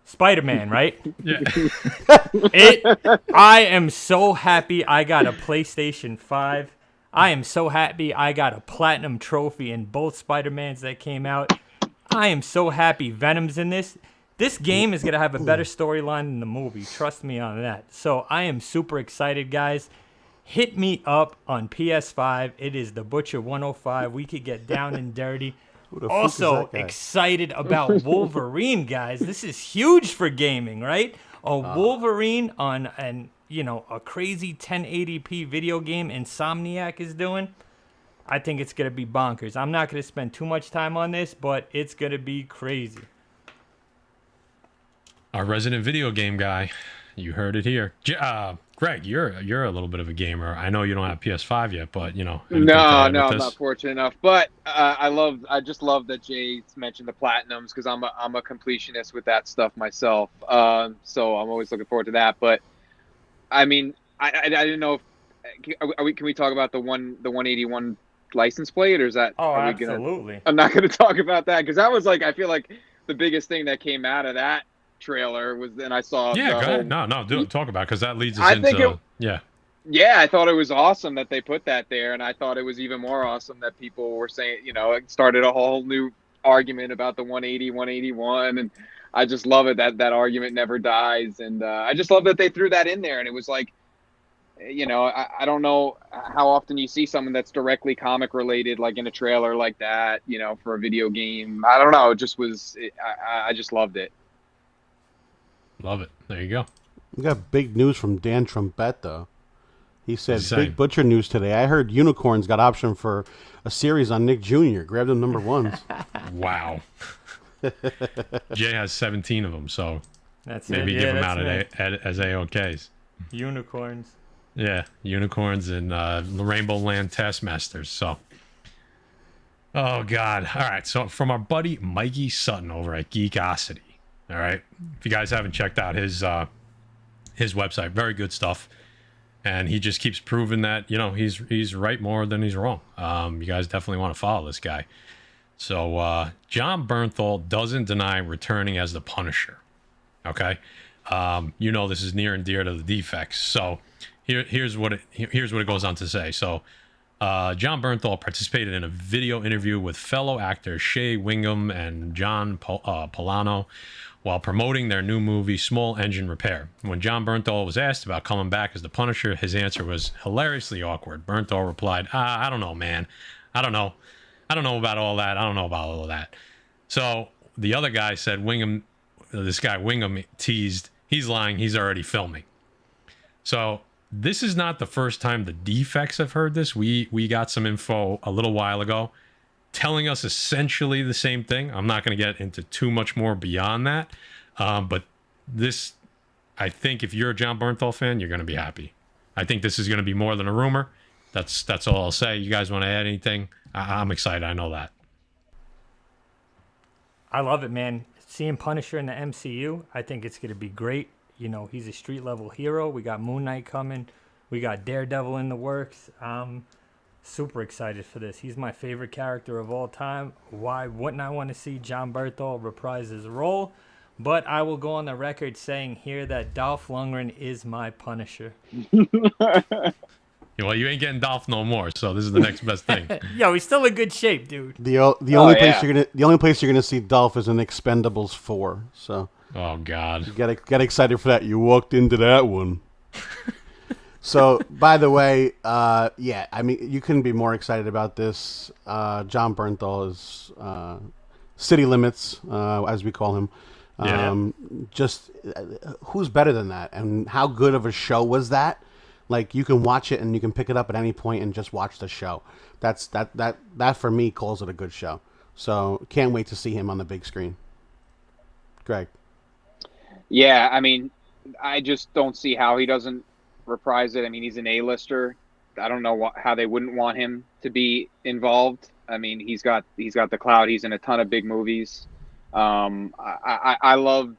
Spider-Man, right? Yeah. I am so happy I got a PlayStation 5. I am so happy I got a platinum trophy in both Spider-Mans that came out. I am so happy Venom's in this. This game is going to have a better storyline than the movie. Trust me on that. So I am super excited, guys. Hit me up on PS5. It is The Butcher 105. We could get down and dirty. Also excited about Wolverine, guys. This is huge for gaming, right? Wolverine on a crazy 1080p video game Insomniac is doing. I think it's going to be bonkers. I'm not going to spend too much time on this, but it's going to be crazy. Our resident video game guy. You heard it here. Greg, you're a little bit of a gamer. I know you don't have PS5 yet, but No, I'm not fortunate enough. But I just love that Jay mentioned the platinums because I'm a completionist with that stuff myself. So I'm always looking forward to that. But I mean, I didn't know if can we talk about the 181 license plate, or is that? Oh, absolutely. I'm not going to talk about that because that was I feel like the biggest thing that came out of that trailer was then I saw go ahead. Talk about it because that leads us into I thought it was awesome that they put that there, and I thought it was even more awesome that people were saying, it started a whole new argument about the 180 181, and I just love it that argument never dies, and I just love that they threw that in there. And it was I don't know how often you see someone that's directly comic related in a trailer like that, for a video game. I don't know, it just was I just loved it. Love it. There you go. We got big news from Dan Trumpet, though. He said, big butcher news today. I heard Unicorns got option for a series on Nick Jr. Grab them number ones. Wow. Jay has 17 of them, so that's maybe give them out as AOKs. Unicorns. Yeah, Unicorns and Rainbow Land Taskmasters. So, oh, God. All right, so from our buddy Mikey Sutton over at Geekosity. All right. If you guys haven't checked out his website, very good stuff. And he just keeps proving that, he's right more than he's wrong. You guys definitely want to follow this guy. So John Bernthal doesn't deny returning as the Punisher. Okay. This is near and dear to the defects. So here's what it goes on to say. So John Bernthal participated in a video interview with fellow actors Shea Wingham and John Polano while promoting their new movie, Small Engine Repair. When John Bernthal was asked about coming back as the Punisher, his answer was hilariously awkward. Bernthal replied, I don't know, man. I don't know about all that. I don't know about all of that. So the other guy said, Wingham teased, he's lying, he's already filming. So this is not the first time the defects have heard this. We got some info a little while ago telling us essentially the same thing. I'm not going to get into too much more beyond that. But this, I think if you're a John Bernthal fan, you're going to be happy. I think this is going to be more than a rumor. That's all I'll say. You guys want to add anything? I'm excited. I know that. I love it, man. Seeing Punisher in the MCU, I think it's going to be great. He's a street level hero. We got Moon Knight coming. We got Daredevil in the works. Super excited for this. He's my favorite character of all time. Why wouldn't I want to see John Bernthal reprise his role? But I will go on the record saying here that Dolph Lundgren is my Punisher. Well, you ain't getting Dolph no more, so this is the next best thing. Yo, he's still in good shape, dude. The only place you're gonna see Dolph is in Expendables 4. So. Oh God. You get excited for that. You walked into that one. So, by the way, I mean, you couldn't be more excited about this. John Bernthal is City Limits, as we call him. Just who's better than that? And how good of a show was that? You can watch it and you can pick it up at any point and just watch the show. That for me calls it a good show. So, can't wait to see him on the big screen. Greg. Yeah, I mean, I just don't see how he doesn't reprise it. I mean, he's an A-lister. I don't know how they wouldn't want him to be involved. I mean, he's got the clout. He's in a ton of big movies. I love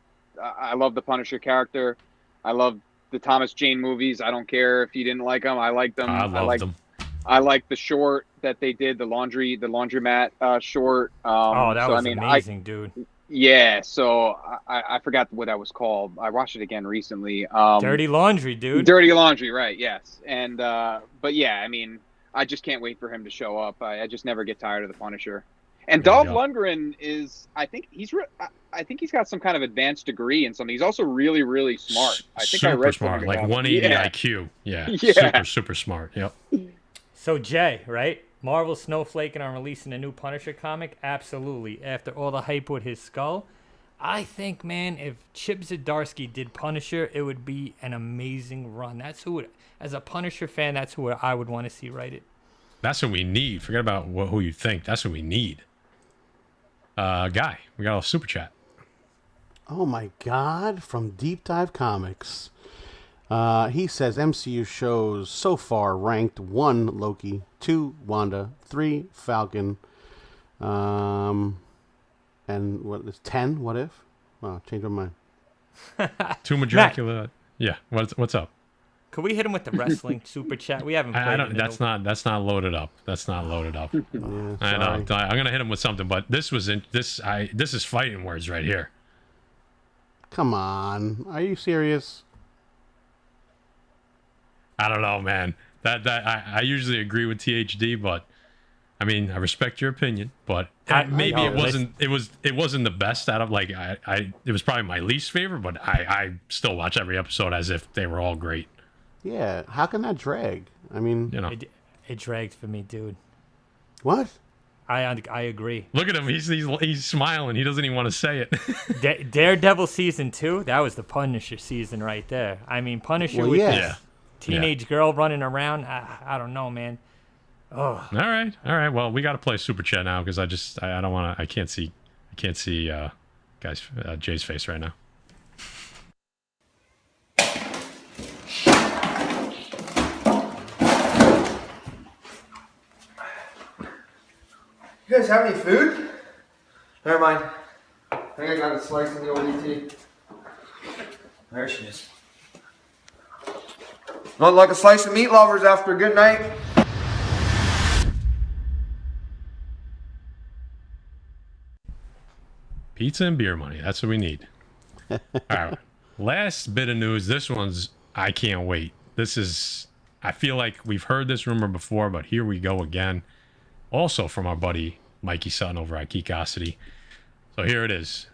the Punisher character. I love the Thomas Jane movies. I don't care if you didn't like them. I liked them. I loved them. I like the short that they did, the laundromat short. That was amazing, dude. Yeah, so I forgot what that was called. I watched it again recently. Dirty Laundry, dude. Dirty Laundry, right? Yes, and but yeah, I mean, I just can't wait for him to show up. I just never get tired of the Punisher. And Dolph Lundgren is, I think he's got some kind of advanced degree in something. He's also really, really smart. I think super I read smart, like 180 IQ. Yeah, super smart. Yep. So Jay, right? Marvel snowflaking on releasing a new Punisher comic? Absolutely. After all the hype with his skull, I think, man, if Chip Zdarsky did Punisher, it would be an amazing run. That's who, as a Punisher fan, that's who I would want to see write it. That's what we need. Forget about who you think. That's what we need. Guy, we got a super chat. Oh my God! From Deep Dive Comics, he says MCU shows so far ranked 1 Loki, 2 Wanda, 3 Falcon, and what is 10? What if? Oh, change my mind. 2 Dracula. Yeah. What's up? Could we hit him with the wrestling super chat? We haven't played I don't. it. That's not loaded up. That's not loaded up. Yeah, I know. sorry. I'm gonna hit him with something, but this is fighting words right here. Come on, are you serious? I don't know, man. I usually agree with THD, but I mean, I respect your opinion, but maybe it wasn't the best out of like it was probably my least favorite, but I still watch every episode as if they were all great. Yeah, how can that drag? I mean, You know, It dragged for me, dude. what? I agree. look at him. He's smiling. He doesn't even want to say it. Daredevil season 2, that was the Punisher season right there. I mean, Punisher Well, with yeah. this teenage girl running around. I don't know, man. Oh, All right. Well, we got to play super chat now because I don't want to. I can't see Jay's face right now. You guys have any food? Never mind. I think I got a slice in the old ET. There she is. Not like a slice of meat, lovers, after a good night. Pizza and beer money. That's what we need. All right. Last bit of news. This one's, I can't wait. I feel like we've heard this rumor before, but here we go again. Also from our buddy Mikey Sutton over at Geekosity. So here it is.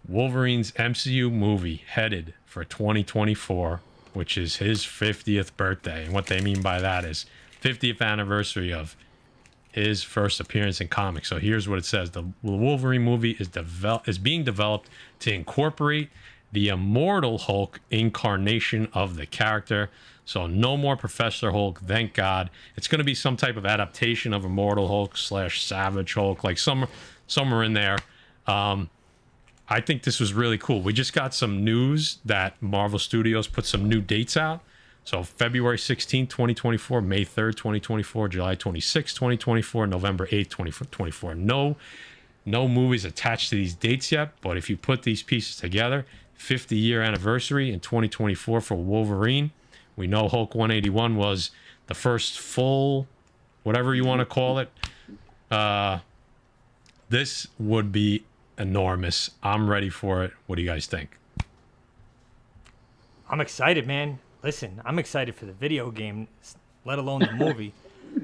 Wolverine's MCU movie headed for 2024, which is his 50th birthday. And what they mean by that is 50th anniversary of his first appearance in comics. So here's what it says. The Wolverine movie is being developed to incorporate the Immortal Hulk incarnation of the character. So no more Professor Hulk, thank God. It's going to be some type of adaptation of Immortal Hulk / Savage Hulk, like somewhere in there. I think this was really cool. We just got some news that Marvel Studios put some new dates out. So February 16th, 2024, May 3rd, 2024, July 26th, 2024, November 8th, 2024. No movies attached to these dates yet, but if you put these pieces together, 50-year anniversary in 2024 for Wolverine. We know Hulk 181 was the first full, whatever you want to call it. This would be enormous. I'm ready for it. What do you guys think? I'm excited, man. Listen, I'm excited for the video game, let alone the movie.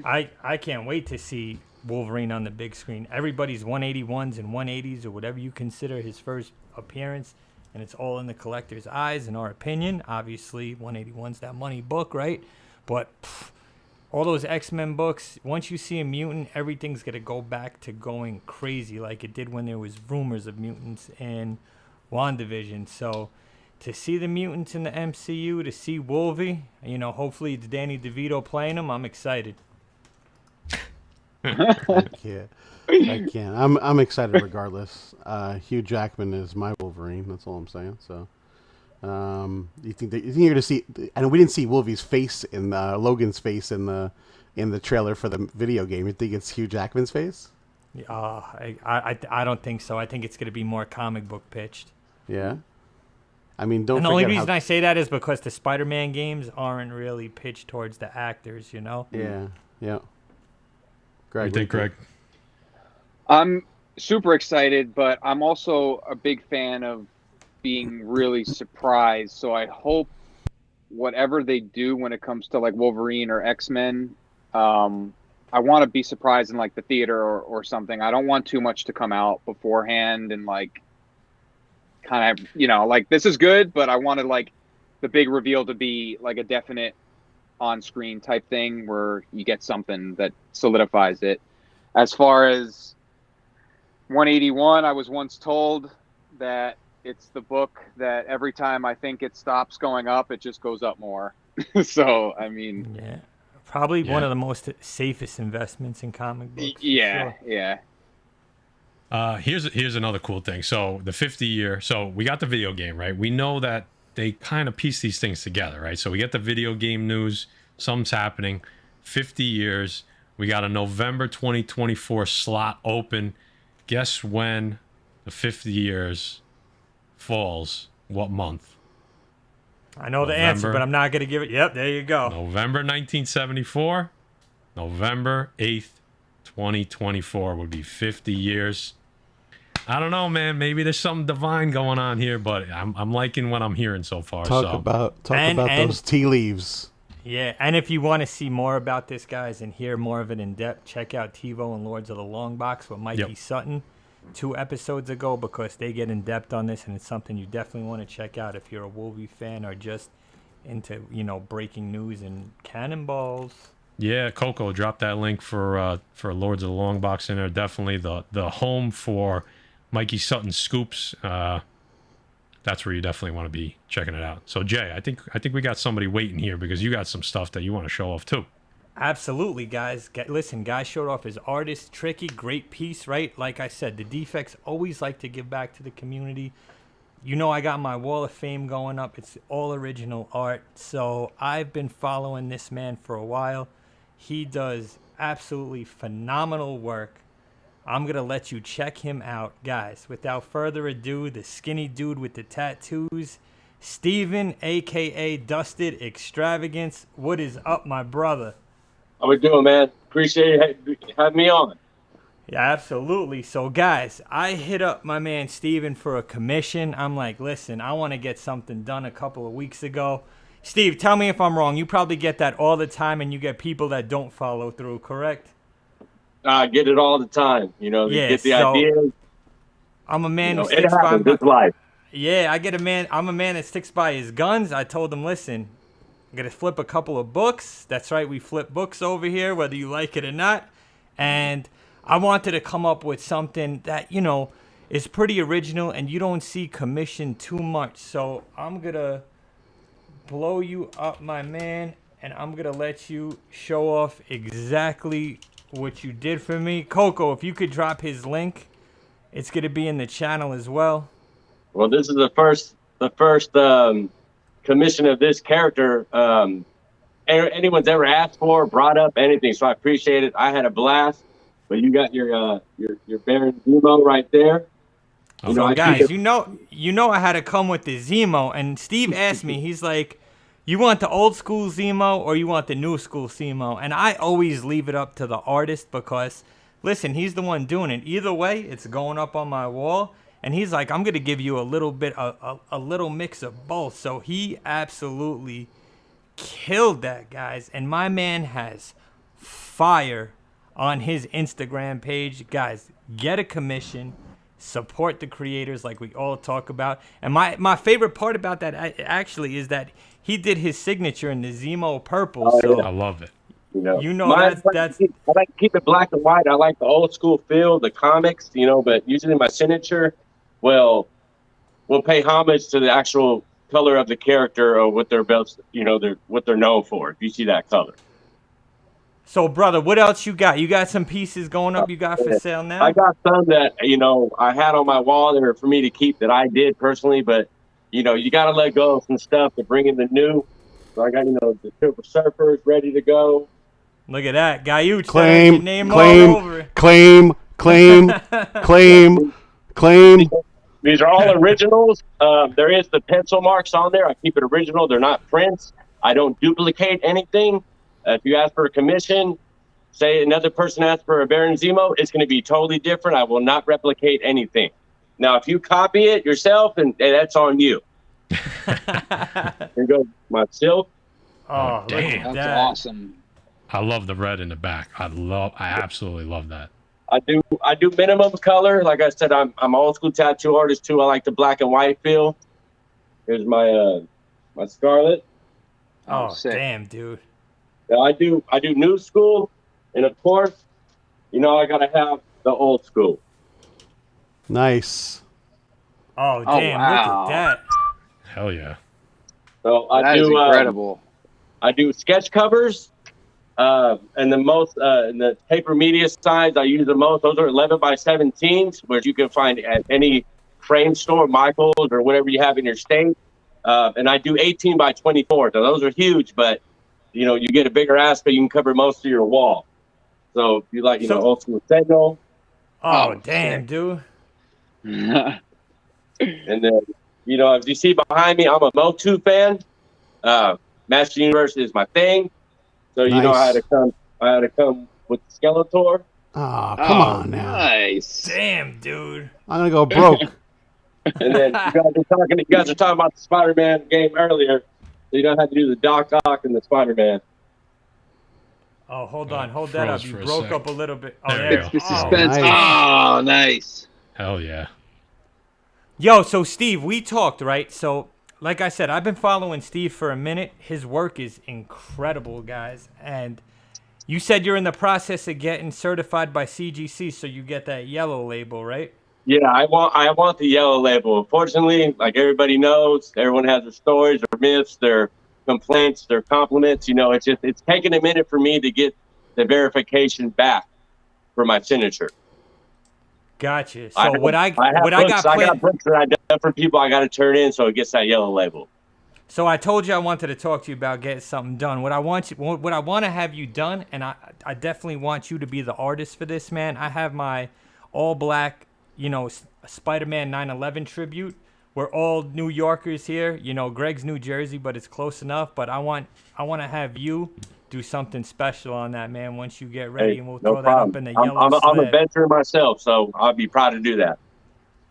I can't wait to see Wolverine on the big screen. Everybody's 181s and 180s or whatever you consider his first appearance, and it's all in the collector's eyes, in our opinion. Obviously, 181's that money book, right? But all those X-Men books, once you see a mutant, everything's going to go back to going crazy like it did when there was rumors of mutants in WandaVision. So to see the mutants in the MCU, to see Wolvie, hopefully it's Danny DeVito playing him, I'm excited. I can't. I'm excited regardless. Hugh Jackman is my Wolverine. That's all I'm saying. So, you think you're gonna see? And we didn't see Wolvie's face in Logan's face in the trailer for the video game. You think it's Hugh Jackman's face? I don't think so. I think it's gonna be more comic book pitched. Yeah. I mean, don't. And the forget only reason I say that is because the Spider-Man games aren't really pitched towards the actors, Yeah. Yeah. What do you think, Greg? I'm super excited, but I'm also a big fan of being really surprised. So I hope whatever they do when it comes to like Wolverine or X-Men, I want to be surprised in like the theater or something. I don't want too much to come out beforehand and like kind of, like this is good, but I wanted like the big reveal to be like a definite on-screen type thing where you get something that solidifies it. As far as 181, I was once told that it's the book that every time I think it stops going up, it just goes up more. So, I mean... Yeah. Probably one of the most safest investments in comic books. Yeah, sure. yeah. Here's another cool thing. So the 50-year. So we got the video game, right? We know that they kind of piece these things together, right? So we get the video game news. Something's happening. 50 years. We got a November 2024 slot open. Guess when the 50 years falls? What month? I know the answer, but I'm not going to give it. Yep, there you go. November 1974. November 8th, 2024 would be 50 years. I don't know, man. Maybe there's something divine going on here, but I'm liking what I'm hearing so far. Talk about those tea leaves. Yeah, and if you want to see more about this, guys, and hear more of it in depth, check out TiVo and Lords of the Long Box with Mikey Sutton 2 episodes ago, because they get in depth on this, and it's something you definitely want to check out if you're a Wolverine fan or just into, breaking news and cannonballs. Yeah, Coco dropped that link for Lords of the Long Box in there. Definitely the home for Mikey Sutton scoops. That's where you definitely want to be checking it out. So Jay, I think we got somebody waiting here because you got some stuff that you want to show off too. Absolutely, guys. Listen, Guy showed off his artist, Tricky, great piece, right? Like I said, the Defects always like to give back to the community. I got my Wall of Fame going up. It's all original art. So I've been following this man for a while. He does absolutely phenomenal work. I'm going to let you check him out. Guys, without further ado, the skinny dude with the tattoos, Steven, a.k.a. Dusted Extravagance. What is up, my brother? How we doing, man? Appreciate you having me on. Yeah, absolutely. So, guys, I hit up my man Steven for a commission. I'm like, listen, I want to get something done a couple of weeks ago. Steve, tell me if I'm wrong. You probably get that all the time, and you get people that don't follow through, correct? I get it all the time. You get the idea. I'm a man who sticks by his life. Yeah, I'm a man that sticks by his guns. I told him, listen, I'm going to flip a couple of books. That's right, we flip books over here, whether you like it or not. And I wanted to come up with something that, is pretty original and you don't see commissioned too much. So I'm going to blow you up, my man, and I'm going to let you show off exactly what you did for me. Coco, if you could drop his link, it's going to be in the channel as well. Well, this is the first commission of this character anyone's ever asked for, brought up, anything. So I appreciate it. I had a blast. But you got your Baron Zemo right there. Guys, I had to come with the Zemo, and Steve asked me, he's like, you want the old school Zemo or you want the new school Zemo? And I always leave it up to the artist because, listen, he's the one doing it. Either way, it's going up on my wall. And he's like, I'm going to give you a little bit, a little mix of both. So he absolutely killed that, guys. And my man has fire on his Instagram page. Guys, get a commission. Support the creators like we all talk about. And my favorite part about that actually is that he did his signature in the Zemo purple. So I love it. That's I like to keep it black and white. I like the old school feel, the comics, but usually my signature will pay homage to the actual color of the character or what they're best, what they're known for. If you see that color. So, brother, what else you got? You got some pieces going up you got for sale now? I got some that, I had on my wall that are for me to keep that I did personally, but, you got to let go of some stuff to bring in the new. So I got, the Silver Surfers ready to go. Look at that. Guyuch, claim. These are all originals. There is the pencil marks on there. I keep it original. They're not prints. I don't duplicate anything. If you ask for a commission, say another person asks for a Baron Zemo, it's going to be totally different. I will not replicate anything. Now, if you copy it yourself, and that's on you. Here goes my silk. Oh, damn. That's awesome. I love the red in the back. I absolutely love that. I do minimum color. Like I said, I'm old school tattoo artist too. I like the black and white feel. Here's my my Scarlet. Oh, damn, dude. Now, I do new school, and of course, I gotta have the old school. Nice. Oh, damn, wow. look at that. Hell yeah. So That is incredible. I do sketch covers, and the most in the paper media size I use the most. Those are 11 by 17s, which you can find at any frame store, Michael's or whatever you have in your state. And I do 18 by 24. So those are huge, but you get a bigger aspect, you can cover most of your wall. So if you like, old school Sentinel. Oh, damn, dude. And then, as you see behind me, I'm a Motu fan. Master Universe is my thing. So Nice. I had to come with Skeletor. Oh, come on now. Nice. Damn, dude. I'm gonna go broke. And then you guys are talking about the Spider-Man game earlier. So you don't have to do the Doc Ock and the Spider-Man. Oh, hold on. Hold that up. Froze You for a broke sec. up a little bit. Oh, There there. you The go. suspense. nice. Oh, nice. Hell yeah. Yo, so Steve, we talked, right? So, like I said, I've been following Steve for a minute. His work is incredible, guys. And you said you're in the process of getting certified by CGC, so you get that yellow label, right? Yeah, I want the yellow label. Unfortunately, like everybody knows, everyone has their stories, their myths, their complaints, their compliments. It's taken a minute for me to get the verification back for my signature. Gotcha. So I got books that I done for people I got to turn in so it gets that yellow label. So I told you I wanted to talk to you about getting something done. What I want to have you done, and I definitely want you to be the artist for this, man. I have my all black, Spider-Man 9/11 tribute. We're all New Yorkers here. Greg's New Jersey, but it's close enough. But I want to have you do something special on that, man. Once you get ready, and we'll throw that up in the yellow I'm a sled. venture myself, so I'll be proud to do that.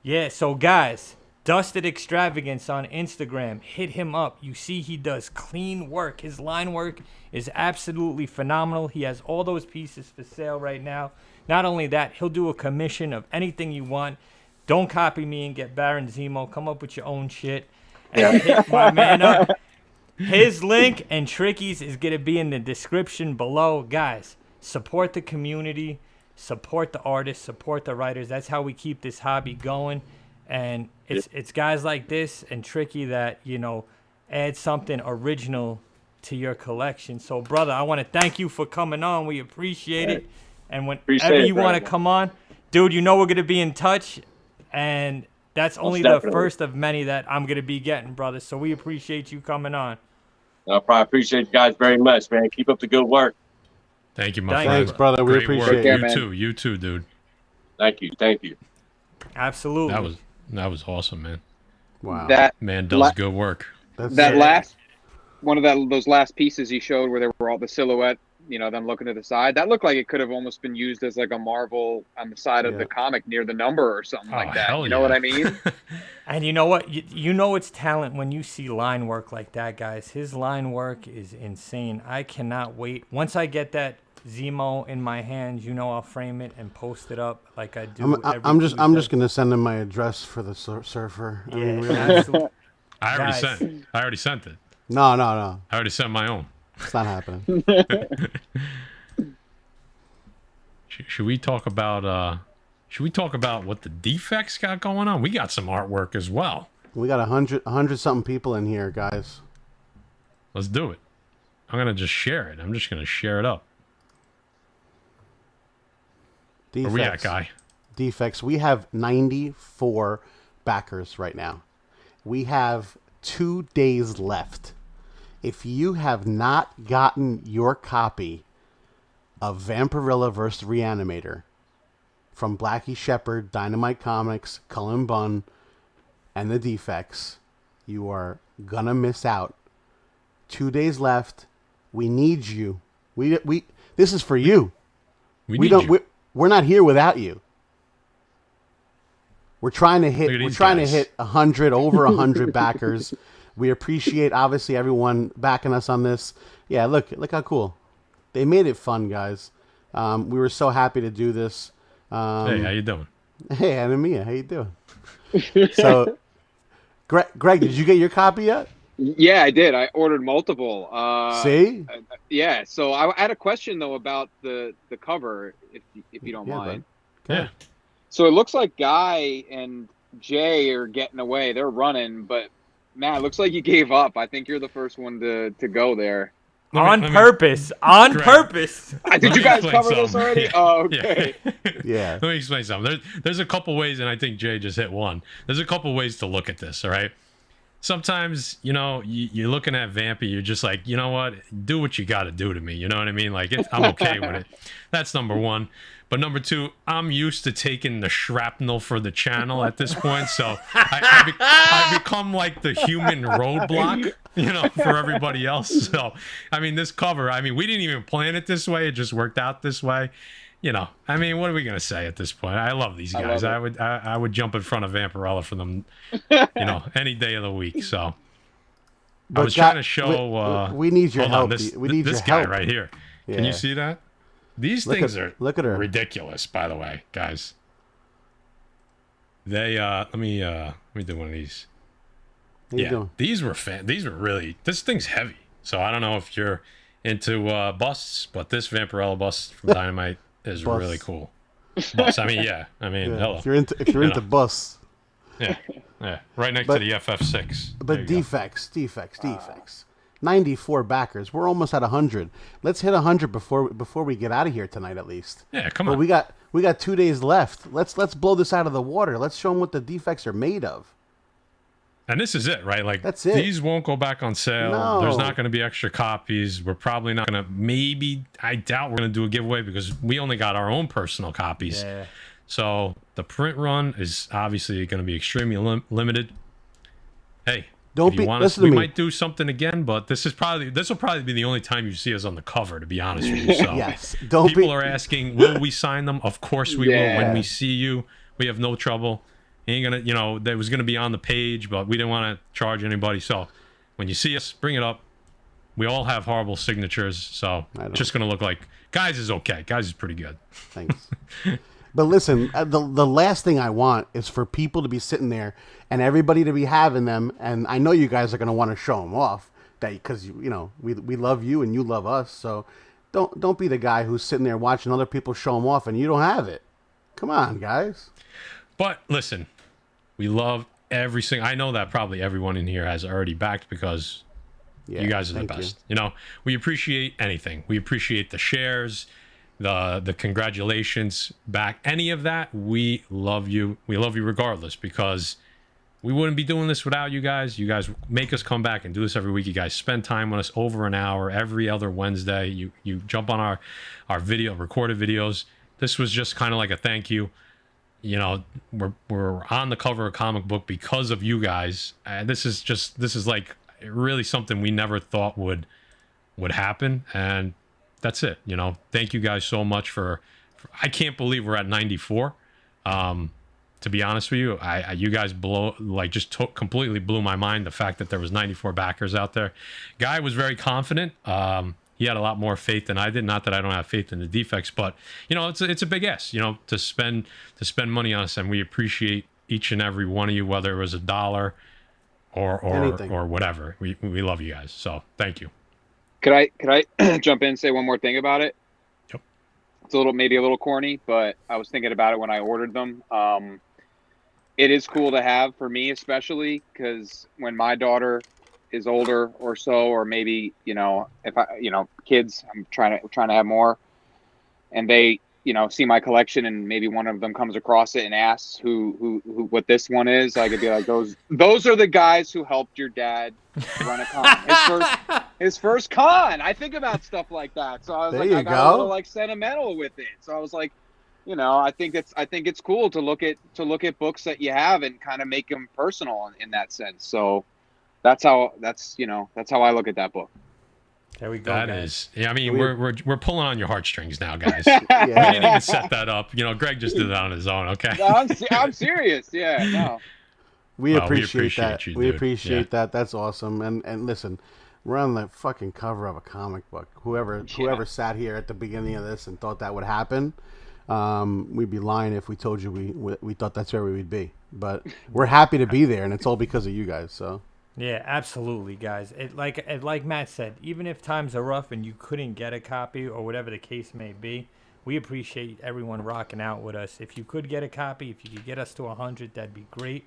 Yeah, so guys, Dusted Extravagance on Instagram. Hit him up. You see he does clean work. His line work is absolutely phenomenal. He has all those pieces for sale right now. Not only that, he'll do a commission of anything you want. Don't copy me and get Baron Zemo. Come up with your own shit. And hit my man up. His link and Tricky's is going to be in the description below. Guys, support the community. Support the artists. Support the writers. That's how we keep this hobby going. And it's guys like this and Tricky that, add something original to your collection. So, brother, I want to thank you for coming on. We appreciate it. And whenever you want to come on, dude, we're going to be in touch. And that's only the first of many that I'm going to be getting, brother. So we appreciate you coming on. I probably appreciate you guys very much, man. Keep up the good work. Thank you, my friend. Thanks, brother. We Great appreciate work. it. Yeah, You man. too. You too, dude. Thank you. Absolutely. That was awesome, man. Wow. That Man does good work. That's that it. last one of those last pieces you showed where there were all the silhouette, them looking to the side. That looked like it could have almost been used as like a Marvel on the side of the comic near the number or something like that. Hell You know yeah. what I mean? And you know what? You know it's talent when you see line work like that, guys. His line work is insane. I cannot wait. Once I get that Zemo in my hands, I'll frame it and post it up like I do. I'm just gonna send him my address for the surfer. I mean, really. Absolutely. I Guys. already sent it. No, I already sent my own. it's not happening. Should we talk about what the defects got going on? We got some artwork as well. We got 100 something people in here, guys. Let's do it. I'm gonna just share it. I'm just gonna share it up. Defects. Where we at, guy? Defects. We have 94 backers right now. We have 2 days left. If you have not gotten your copy of Vampirilla vs. Reanimator from Blackie Shepherd, Dynamite Comics, Cullen Bunn, and the Defects, you are gonna miss out. 2 days left. We need you. This is for you. We need you. We're not here without you. We're trying to hit. Look at We're these trying guys. to hit 100, over 100 backers. We appreciate obviously everyone backing us on this. Yeah, look how cool. They made it fun, guys. We were so happy to do this. Hey, how you doing? Hey, Anna Mia, how you doing? So, Greg, did you get your copy yet? Yeah, I did. I ordered multiple. See? Yeah. So I had a question though about the cover, if you don't Yeah, mind. bud. Yeah. So it looks like Guy and Jay are getting away. They're running, but Matt, it looks like you gave up. I think you're the first one to go there. On purpose. On purpose. Did you guys cover this already? Yeah. Oh, okay. Yeah. Let me explain something. There's a couple ways, and I think Jay just hit one. There's a couple ways to look at this, all right? Sometimes, you're looking at Vampy, you're just like, you know what? Do what you got to do to me. You know what I mean? Like, I'm okay with it. That's number one. But number two, I'm used to taking the shrapnel for the channel at this point. So I become like the human roadblock, for everybody else. So, I mean, this cover, we didn't even plan it this way. It just worked out this way. What are we gonna say at this point? I love these guys. I would jump in front of Vampirella for them, any day of the week. So But I was trying to show. we need your help. We need this your guy help right here. Yeah. Can you see that? These things are look at her. ridiculous. By the way, guys. They let me do one of these. How you doing? These were really. This thing's heavy. So I don't know if you're into busts, but this Vampirella bust from Dynamite is really cool. Bust. Hello. If you're into busts. Yeah. Right next to the FF6. But defects. 94 backers. We're almost at 100. Let's hit 100 before we get out of here tonight, at least. Yeah, come on. But we got 2 days left. Let's blow this out of the water. Let's show them what the defects are made of. And this is it, right? Like, that's it. These won't go back on sale. No. There's not going to be extra copies. We're probably not going to. I doubt we're going to do a giveaway because we only got our own personal copies. Yeah. So the print run is obviously going to be extremely limited. Hey, we might do something again, but this will probably be the only time you see us on the cover, to be honest with you. So yes. People are asking, will we sign them? Of course we will. When we see you, we have no trouble. Ain't gonna, that was gonna be on the page, but we didn't want to charge anybody. So when you see us, bring it up. We all have horrible signatures, so just gonna look like Guys is okay. Guys is pretty good. Thanks. But listen, the last thing I want is for people to be sitting there and everybody to be having them, and I know you guys are gonna want to show them off, because we love you and you love us. So don't be the guy who's sitting there watching other people show them off and you don't have it. Come on, guys. But listen, we love every single. I know that probably everyone in here has already backed because you guys are the best. We appreciate anything. We appreciate the shares, the congratulations back, any of that. We love you. We love you regardless, because we wouldn't be doing this without you guys. You guys make us come back and do this every week. You guys spend time with us over an hour every other Wednesday. You jump on our recorded videos. This was just kind of like a thank you. We're on the cover of a comic book because of you guys. This is like really something we never thought would happen, and that's it. Thank you guys so much for I can't believe we're at 94. To be honest with you, you guys completely blew my mind, the fact that there was 94 backers out there. Guy was very confident. He had a lot more faith than I did. Not that I don't have faith in the defects, but it's a big S. To spend money on us, and we appreciate each and every one of you, whether it was $1 or whatever. We love you guys. So thank you. Could I jump in and say one more thing about it? Yep. It's maybe a little corny, but I was thinking about it when I ordered them. It is cool to have, for me especially, because when my daughter is older or so, or maybe if I kids, I'm trying to have more, and they see my collection, and maybe one of them comes across it and asks who what this one is, I could be like, those are the guys who helped your dad run a con. His first con. I think about stuff like that, so I was I got a little sentimental with it. So I was like, I think it's cool to look at books that you have and kind of make them personal in that sense. So that's how I look at that book. There we go. That guys. is, we're pulling on your heartstrings now, guys. We didn't even set that up. Greg just did it on his own. Okay. No, I'm serious. Yeah. No. We appreciate that. You, we dude. appreciate that. That's awesome. And listen, we're on the fucking cover of a comic book. Whoever sat here at the beginning of this and thought that would happen, we'd be lying if we told you we thought that's where we would be. But we're happy to be there, and it's all because of you guys. So Yeah, absolutely, guys. Like Matt said, even if times are rough and you couldn't get a copy or whatever the case may be, we appreciate everyone rocking out with us. If you could get a copy, if you could get us to 100, that'd be great.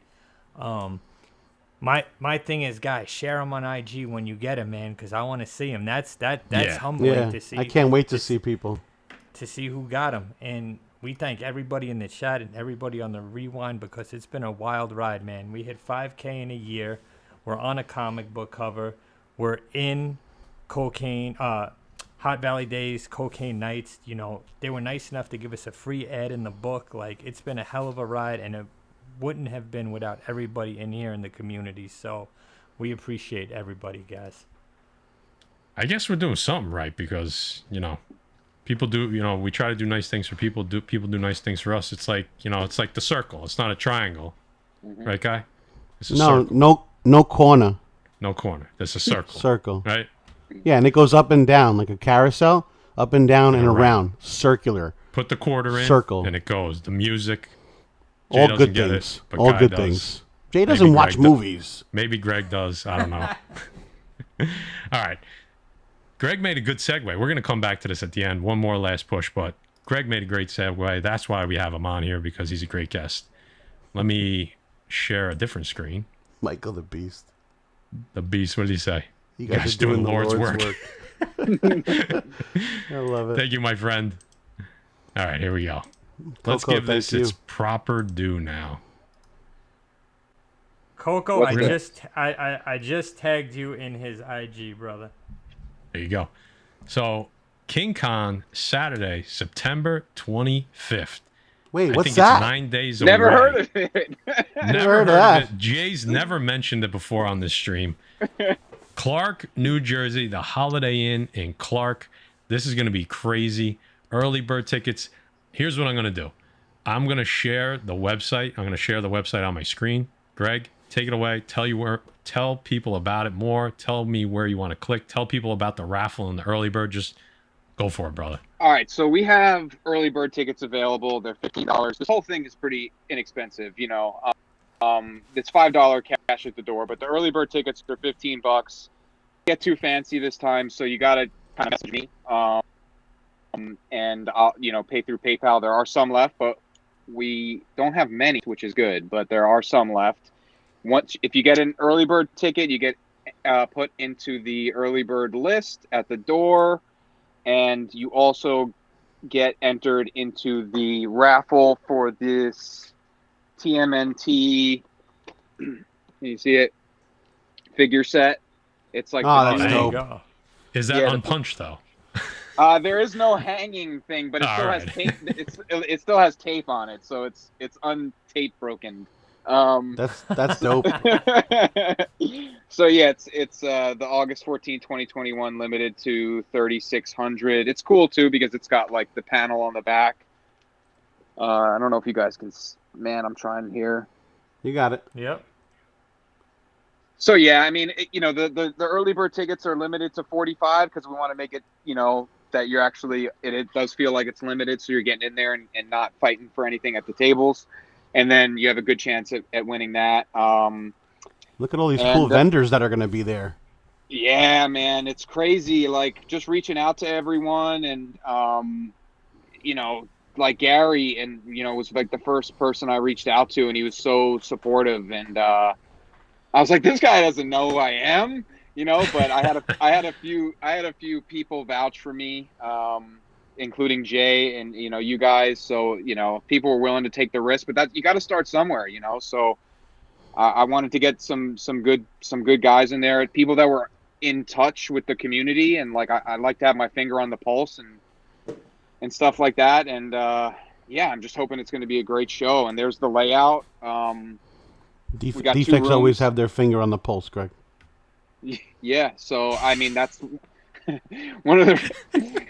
My thing is, guys, share them on IG when you get them, man, because I want to see them. That's Yeah. humbling Yeah, to see. I can't wait to see people. To see who got them, and we thank everybody in the chat and everybody on the rewind because it's been a wild ride, man. We hit 5K in a year. We're on a comic book cover. We're in Cocaine, Hot Valley Days, Cocaine Nights. You know, they were nice enough to give us a free ad in the book. Like, it's been a hell of a ride, and it wouldn't have been without everybody in here in the community. So we appreciate everybody, guys. I guess we're doing something right because, you know, people do, you know, we try to do nice things for people. People do nice things for us. It's like, you know, it's like the circle. It's not a triangle. Right, Guy? It's a circle. No corner. No corner. It's a circle. Circle. Right? Yeah, and it goes up and down like a carousel, up and down and around, circular. Put the quarter in, circle, and it goes. The music. Jay all doesn't good get things. it, but All Guy good does. things. Jay doesn't watch Greg movies. Maybe Greg does. I don't know. All right. Greg made a good segue. We're going to come back to this at the end. One more last push, but Greg made a great segue. That's why we have him on here, because he's a great guest. Let me share a different screen. Michael the Beast. The Beast, what did he say? You guys are doing the Lord's work. I love it. Thank you, my friend. All right, here we go. Let's Coco, give this thank its you. proper due now. Coco, I just tagged you in his IG, brother. There you go. So, King Kong, Saturday, September 25th. Wait, I what's think that? it's 9 days Never away. heard of it. Never heard of that. it. Jay's never mentioned it before on this stream. Clark, New Jersey, the Holiday Inn in Clark. This is going to be crazy. Early bird tickets. Here's what I'm going to do. I'm going to share the website. I'm going to share the website on my screen. Greg, take it away. Tell people about it more. Tell me where you want to click. Tell people about the raffle and the early bird. Just go for it, brother. All right, so we have early bird tickets available. They're $15. This whole thing is pretty inexpensive, you know. It's $5 cash at the door, but the early bird tickets are $15. Get too fancy this time, so you gotta kind of message me, and I'll, you know, pay through PayPal. There are some left, but we don't have many, which is good. But there are some left. If you get an early bird ticket, you get put into the early bird list at the door. And you also get entered into the raffle for this TMNT. Can you see it? Figure set. It's like that's There dope. you go. Is that Yeah, unpunched, though? there is no hanging thing, but it still has Alright. tape. It still has tape on it, so it's untape broken. That's dope. So yeah, it's the August 14, 2021 limited to 3,600. It's cool too because it's got like the panel on the back. I don't know if you guys can. Man, I'm trying here. You got it. Yep. So yeah, I mean, you know, the early bird tickets are limited to 45 because we want to make it, you know, that you're actually it does feel like it's limited, so you're getting in there and not fighting for anything at the tables. And then you have a good chance at winning that. Look at all these cool vendors that are going to be there. Yeah, man, it's crazy. Like, just reaching out to everyone and, you know, like Gary and, you know, was like the first person I reached out to, and he was so supportive. And I was like, this guy doesn't know who I am, you know, but I had a few people vouch for me. Including Jay and, you know, you guys. So, you know, people were willing to take the risk, but that you got to start somewhere, you know? So I wanted to get some good guys in there, people that were in touch with the community. And like, I like to have my finger on the pulse and stuff like that. And yeah, I'm just hoping it's going to be a great show. And there's the layout. We got 2 Defects rooms. always have their finger on the pulse, Greg. Yeah. So, I mean, that's one of the,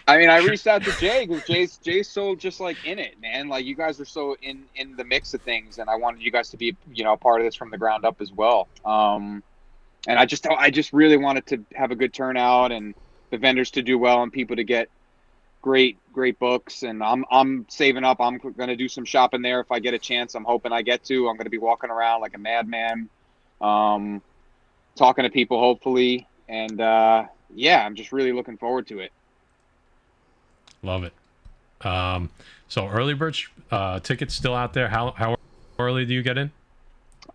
I mean, I reached out to Jay because Jay's so just like in it, man. Like, you guys are so in the mix of things, and I wanted you guys to be, you know, part of this from the ground up as well. And I just really wanted to have a good turnout and the vendors to do well and people to get great books. And I'm saving up. I'm going to do some shopping there if I get a chance. I'm hoping I get to. I'm going to be walking around like a madman, talking to people hopefully, and yeah, I'm just really looking forward to it. Love it. So early bird tickets still out there. How early do you get in?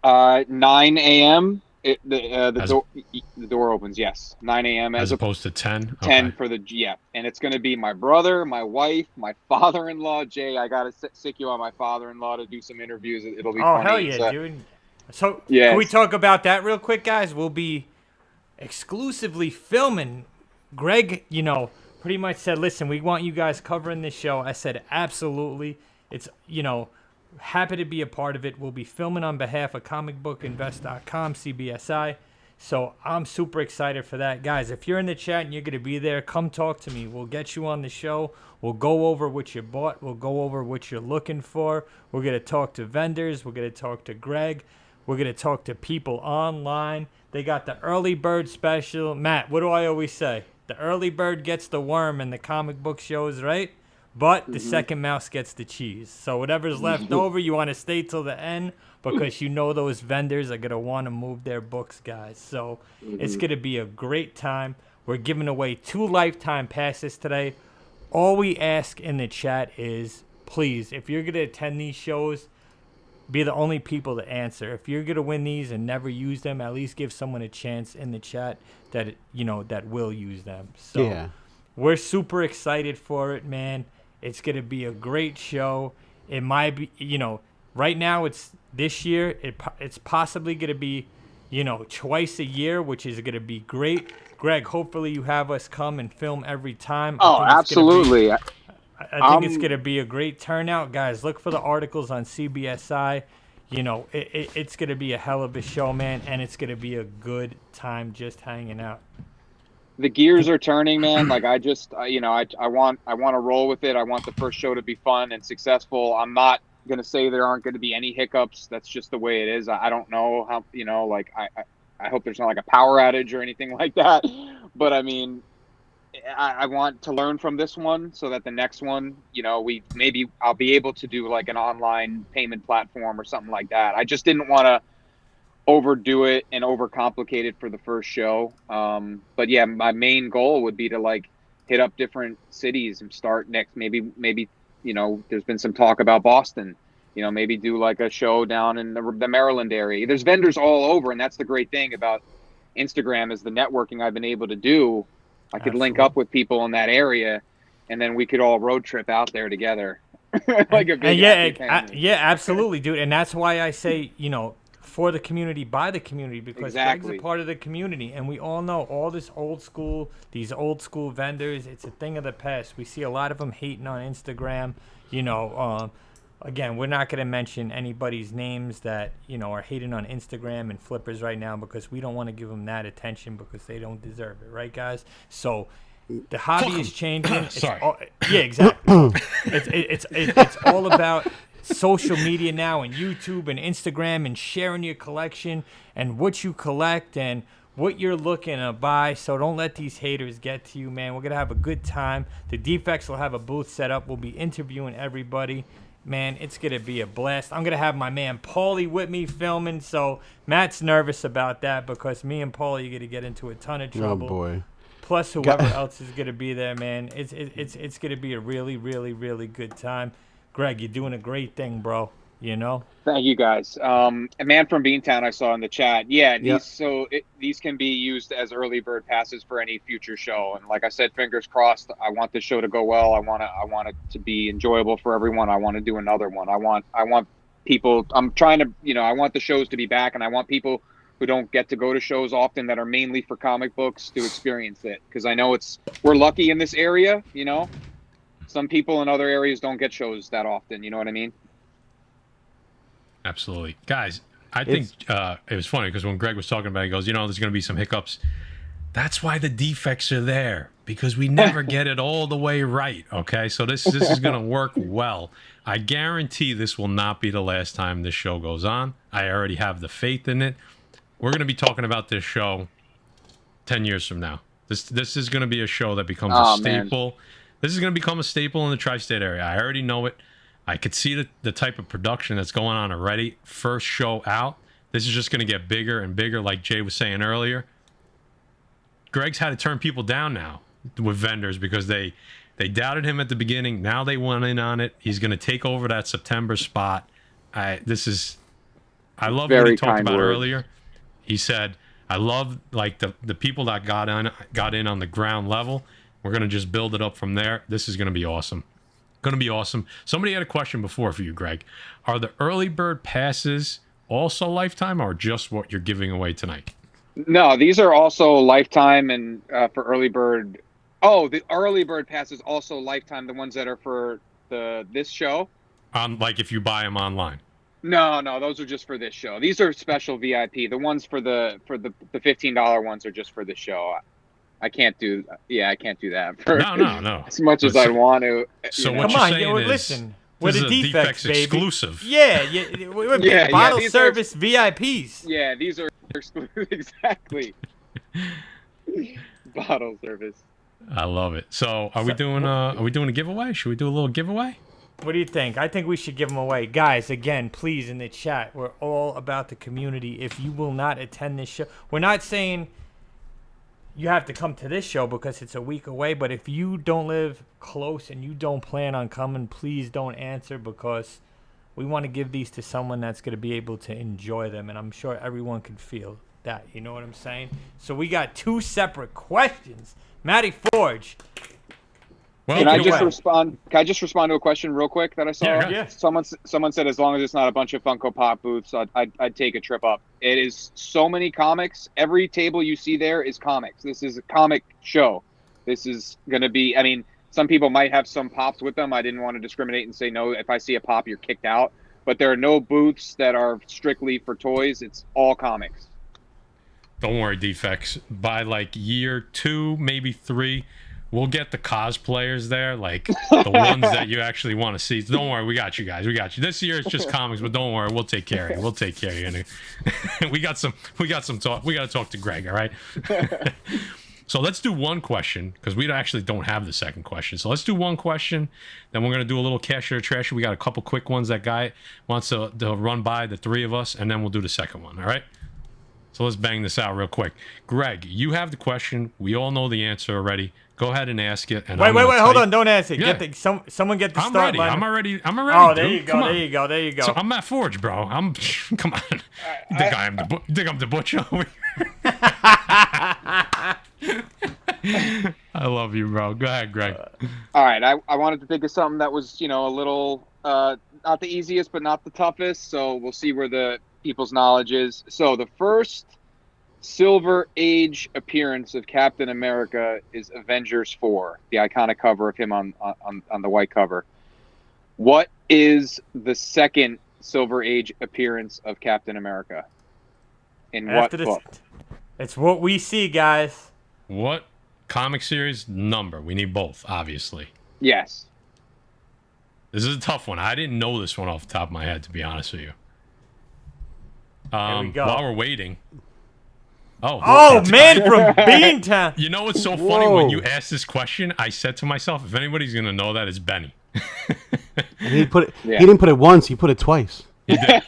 9 a.m. The door opens. Yes, 9 a.m. as opposed to 10. 10 for the and it's going to be my brother, my wife, my father-in-law. Jay, I gotta sick you on my father-in-law to do some interviews. It'll be funny. Hell yeah, dude. So can we talk about that real quick, guys? We'll be exclusively filming. Greg, pretty much said, listen, we want you guys covering this show. I said, absolutely. It's, happy to be a part of it. We'll be filming on behalf of comicbookinvest.com, CBSI. So I'm super excited for that. Guys, if you're in the chat and you're going to be there, come talk to me. We'll get you on the show. We'll go over what you bought. We'll go over what you're looking for. We're going to talk to vendors. We're going to talk to Greg. We're going to talk to people online. They got the early bird special. Matt, what do I always say? The early bird gets the worm in the comic book shows, right? But the second mouse gets the cheese. So whatever's left over, you want to stay till the end because those vendors are going to want to move their books, guys. So it's going to be a great time. We're giving away 2 lifetime passes today. All we ask in the chat is, please, if you're going to attend these shows, be the only people to answer. If you're going to win these and never use them, at least give someone a chance in the chat that, that will use them. So we're super excited for it, man. It's going to be a great show. It might be, right now it's this year. It's possibly going to be, twice a year, which is going to be great. Greg, hopefully you have us come and film every time. Oh, absolutely. I think it's going to be a great turnout. Guys, look for the articles on CBSI. It's going to be a hell of a show, man, and it's going to be a good time just hanging out. The gears are turning, man. Like I want to roll with it. I want the first show to be fun and successful. I'm not going to say there aren't going to be any hiccups. That's just the way it is. I don't know how, I hope there's not like a power outage or anything like that. But I mean, I want to learn from this one so that the next one, I'll be able to do like an online payment platform or something like that. I just didn't want to overdo it and overcomplicate it for the first show. But yeah, my main goal would be to like hit up different cities and start next. Maybe, there's been some talk about Boston, maybe do like a show down in the Maryland area. There's vendors all over. And that's the great thing about Instagram is the networking I've been able to do. I could link up with people in that area and then we could all road trip out there together. Like a big yeah, absolutely, dude. And that's why I say, for the community, by the community, because Greg's a part of the community, and we all know all these old school vendors. It's a thing of the past. We see a lot of them hating on Instagram. Again, we're not going to mention anybody's names that are hating on Instagram and flippers right now because we don't want to give them that attention because they don't deserve it, right, guys? So the hobby is changing. Sorry. Yeah, exactly. It's all about social media now and YouTube and Instagram and sharing your collection and what you collect and what you're looking to buy. So don't let these haters get to you, man. We're going to have a good time. The Defects will have a booth set up. We'll be interviewing everybody. Man, it's going to be a blast. I'm going to have my man Paulie with me filming. So Matt's nervous about that because me and Paulie are going to get into a ton of trouble. Oh, boy. Plus whoever else is going to be there, man. It's going to be a really, really, really good time. Greg, you're doing a great thing, bro. Thank you, guys. A man from Beantown I saw in the chat. Yeah, these can be used as early bird passes for any future show. And like I said, fingers crossed. I want this show to go well. I want it to be enjoyable for everyone. I want to do another one. I want people. I'm trying to, I want the shows to be back, and I want people who don't get to go to shows often that are mainly for comic books to experience it. Because I know we're lucky in this area. Some people in other areas don't get shows that often. You know what I mean? Absolutely. Guys, I think it was funny because when Greg was talking about it, he goes, there's going to be some hiccups. That's why the defects are there, because we never get it all the way right, okay? So this is going to work well. I guarantee this will not be the last time this show goes on. I already have the faith in it. We're going to be talking about this show 10 years from now. This is going to be a show that becomes a staple. Man. This is going to become a staple in the tri-state area. I already know it. I could see the type of production that's going on already. First show out, This is just going to get bigger and bigger, like Jay was saying earlier. Greg's had to turn people down now with vendors because they doubted him at the beginning. Now they went in on it. He's going to take over that September spot. I love what he talked about earlier. He said, I love like the people that got in on the ground level. We're going to just build it up from there. This is going to be awesome. Going to be awesome. Somebody had a question before for you, Greg. Are the early bird passes also lifetime or just what you're giving away tonight? No, these are also lifetime, and for early bird. Oh, the early bird passes also lifetime. The ones that are for this show. Like if you buy them online. No, those are just for this show. These are special VIP. The ones for the $15 ones are just for the show. I can't do that. For No. As much as I'd want to. So what you're saying is, listen, we're the defects, baby. Exclusive. Yeah, we're bottle service VIPs. Yeah, these are exclusive. Exactly. Bottle service. I love it. So are we doing a giveaway? Should we do a little giveaway? What do you think? I think we should give them away. Guys, again, please, in the chat, we're all about the community. If you will not attend this show, we're not saying you have to come to this show because it's a week away, but if you don't live close and you don't plan on coming, please don't answer because we want to give these to someone that's going to be able to enjoy them, and I'm sure everyone can feel that. You know what I'm saying? So we got 2 separate questions. Matty Forge. Well, Can I just respond to a question real quick that I saw? Yeah. Someone said as long as it's not a bunch of Funko Pop booths, I'd take a trip up. It is so many comics. Every table you see there is comics. This is a comic show. This is going to be, I mean, some people might have some pops with them. I didn't want to discriminate and say, no, if I see a pop, you're kicked out. But there are no booths that are strictly for toys. It's all comics. Don't worry, Defects. By like year 2, maybe 3, we'll get the cosplayers there, like the ones that you actually want to see. So don't worry, we got you guys. We got you. This year it's just comics, but don't worry, we'll take care of you. We'll take care of you. And we got some talk. We got to talk to Greg, all right? So let's do one question because we actually don't have the second question. So let's do one question. Then we're gonna do a little cash or trash. We got a couple quick ones that guy wants to run by the 3 of us, and then we'll do the second one. All right. So let's bang this out real quick. Greg, you have the question. We all know the answer already. Go ahead and ask it. And wait, hold on. Don't ask it. Yeah. Someone get the I'm start ready. line. I'm already. Oh, there dude. you go. There you go. So I'm Matt Forge, bro. Come on. You think I'm the butcher over here? I love you, bro. Go ahead, Greg. All right. I wanted to think of something that was, a little not the easiest, but not the toughest. So we'll see where the people's knowledge is. So the first Silver Age appearance of Captain America is Avengers 4, the iconic cover of him on the white cover. What is the second Silver Age appearance of Captain America? In what book? It's What We See, guys. What comic series number? We need both, obviously. Yes. This is a tough one. I didn't know this one off the top of my head, to be honest with you. There we go. While we're waiting. Oh man, from Beantown. You know what's so funny? When you asked this question, I said to myself, if anybody's going to know that, it's Benny. And he didn't put it once, he put it twice. He did.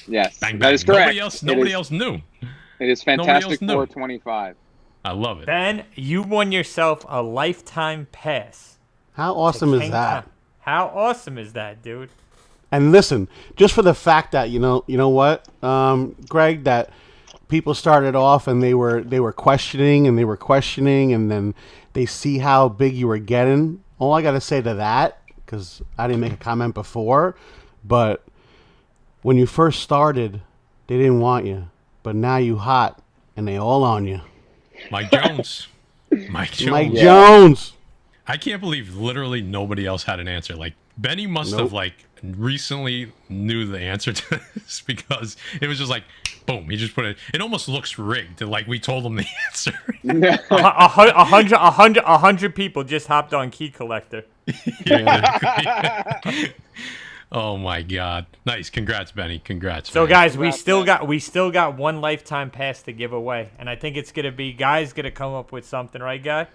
Yes, bang, bang. that is correct. Nobody else knew. It is Fantastic Four 25. I love it. Ben, you won yourself a lifetime pass. How awesome is that? How awesome is that, dude? And listen, just for the fact that you know what, Greg, that people started off and they were questioning and then they see how big you were getting. All I gotta say to that, because I didn't make a comment before, but when you first started, they didn't want you, but now you hot and they all on you. Mike Jones. Mike Jones. I can't believe literally nobody else had an answer. Like Benny must have recently knew the answer to this because it was just like, boom, he just put it. It almost looks rigged. Like we told him the answer. 100 people just hopped on Key Collector. Yeah. Oh my God! Nice, congrats, Benny. Congrats. So man. guys, we still got one lifetime pass to give away, and I think it's gonna be Guy's gonna come up with something, right, Guy?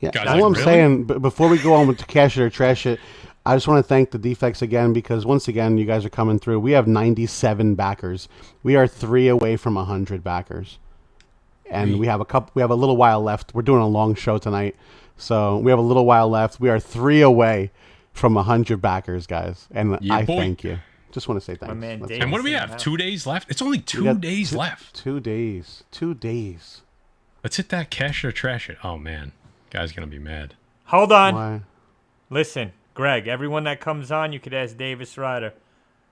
Yeah, Guys, all like, I'm really? saying, before we go on with the cash it or trash it, I just want to thank the Defects again because once again, you guys are coming through. We have 97 backers. We are 3 away from 100 backers, and we have a little while left. We're doing a long show tonight, so we have a little while left. We are 3 away from 100 backers, guys, and I thank you. Just want to say thanks. My man Dave. And what do we have? 2 days left? It's only 2 days left. 2 days. 2 days. Let's hit that cash it or trash it. Oh, man. Guy's going to be mad. Hold on. Why? Listen, Greg, everyone that comes on, you could ask Davis Ryder.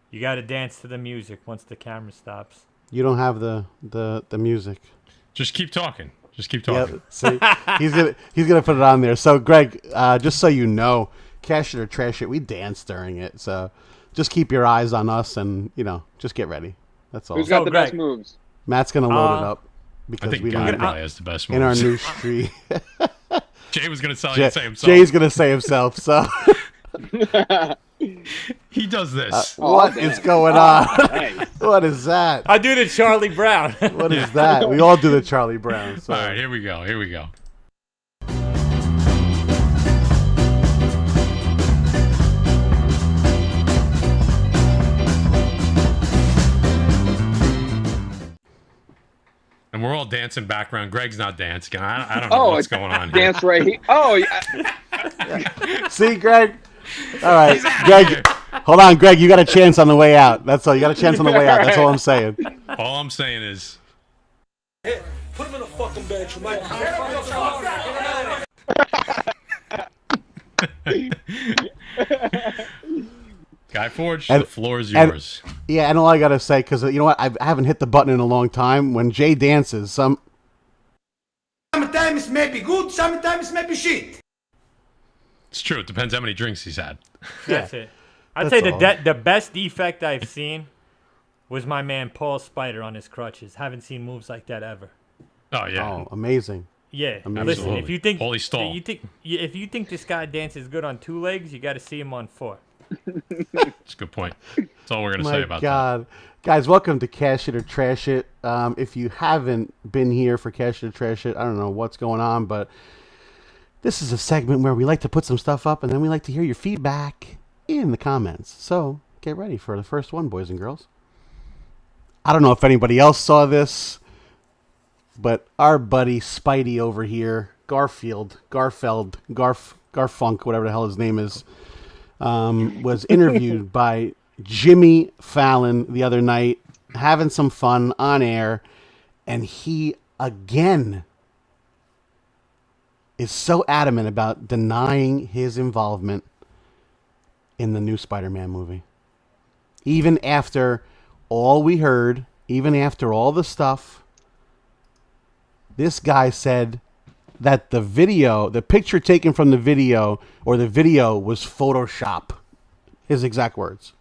You got to dance to the music once the camera stops. You don't have the music. Just keep talking. Just keep talking. Yeah, see, he's gonna put it on there. So, Greg, just so you know, cash it or trash it, we dance during it. So, just keep your eyes on us, and just get ready. That's all. Who's got the Greg, best moves? Matt's gonna load it up I because think we Guy don't probably has the best moves. in our new street. Jay was going to say himself. Jay's gonna say himself. So, He does this. what is going on? Nice. What is that? I do the Charlie Brown. What is that? We all do the Charlie Brown. So. All right, here we go. Here we go. And we're all dancing background. Greg's not dancing. I don't know what's going on here. Dance right here. Oh, yeah. See, Greg. All right, He's outta Greg. here. Hold on, Greg. You got a chance on the way out. That's all. You got a chance on the way out. That's all I'm saying. All I'm saying is, Put him in a fucking bench. Guy Forge, And- the floor is and- yours. Yeah, and all I gotta say, because you know what, I haven't hit the button in a long time. When Jay dances, Sometimes maybe good, sometimes maybe shit. It's true. It depends how many drinks he's had. That's it. I'd That's say all. the best defect I've seen was my man Paul Spider on his crutches. Haven't seen moves like that ever. Oh, yeah. oh, amazing. Yeah, Amazing. listen. If you think Holy stall. if you think this guy dances good on 2 legs, you got to see him on 4. That's a good point. That's all we're going to say My about God, guys, welcome to Cash It or Trash It. If you haven't been here for Cash It or Trash It, I don't know what's going on, but this is a segment where we like to put some stuff up, and then we like to hear your feedback in the comments. So get ready for the first one, boys and girls. I don't know if anybody else saw this, but our buddy Spidey over here, Garfunk, whatever the hell his name is, was interviewed by Jimmy Fallon the other night, having some fun on air, and he again is so adamant about denying his involvement in the new Spider-Man movie. Even after all we heard, even after all the stuff, this guy said that the picture taken from the video, or the video, was Photoshop. His exact words.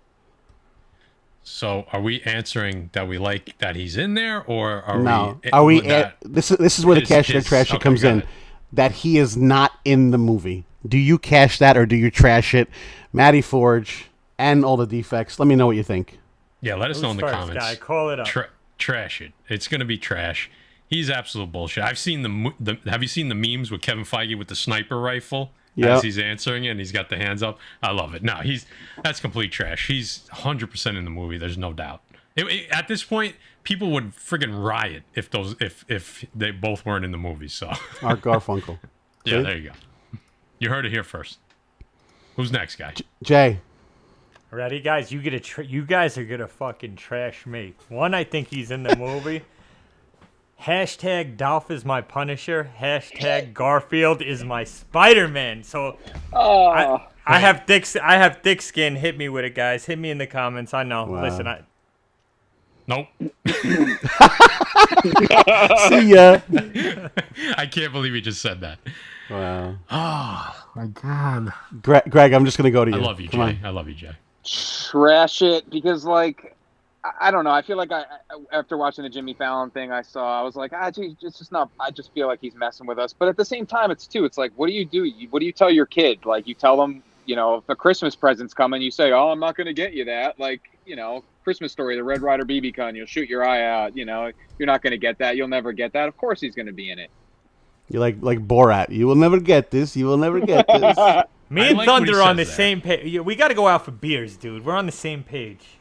So, are we answering that we like that he's in there, or are No. we? Are we? that This is where the cash it or trash it comes in. That he is not in the movie. Do you cash that or do you trash it? Matty Forge and all the defects. Let me know what you think. Yeah, let us know in the Who's first, comments. guy? Call it up. Trash it. It's going to be trash. He's absolute bullshit. I've seen the have you seen the memes with Kevin Feige with the sniper rifle Yep. as he's answering it and he's got the hands up? I love it. No, that's complete trash. He's 100% in the movie. There's no doubt. At this point, people would friggin' riot if they both weren't in the movie. So Art Garfunkel. yeah, See? there you go. You heard it here first. Who's next, guy? Jay. Ready, guys? You guys are gonna fucking trash me. One, I think he's in the movie. Hashtag Dolph is my Punisher. Hashtag Garfield is my Spider-Man. So I have thick skin. Hit me with it, guys. Hit me in the comments. I know. Wow. Listen, Nope. See ya. I can't believe he just said that. Wow. Oh my god. Greg, I'm just going to go to you. I love you, Come Jay. on. I love you, Jay. Trash it because, like, I don't know. I feel like after watching the Jimmy Fallon thing I saw, I was like, gee, it's just not. I just feel like he's messing with us. But at the same time, it's like, what do you do? What do you tell your kid? Like, you tell them, if a Christmas present's coming, you say, oh, I'm not going to get you that. Like, Christmas Story, the Red Ryder BB gun, you'll shoot your eye out. You're not going to get that. You'll never get that. Of course he's going to be in it. You're like Borat. You will never get this. You will never get this. Me and Thunder are on the same page. We got to go out for beers, dude. We're on the same page.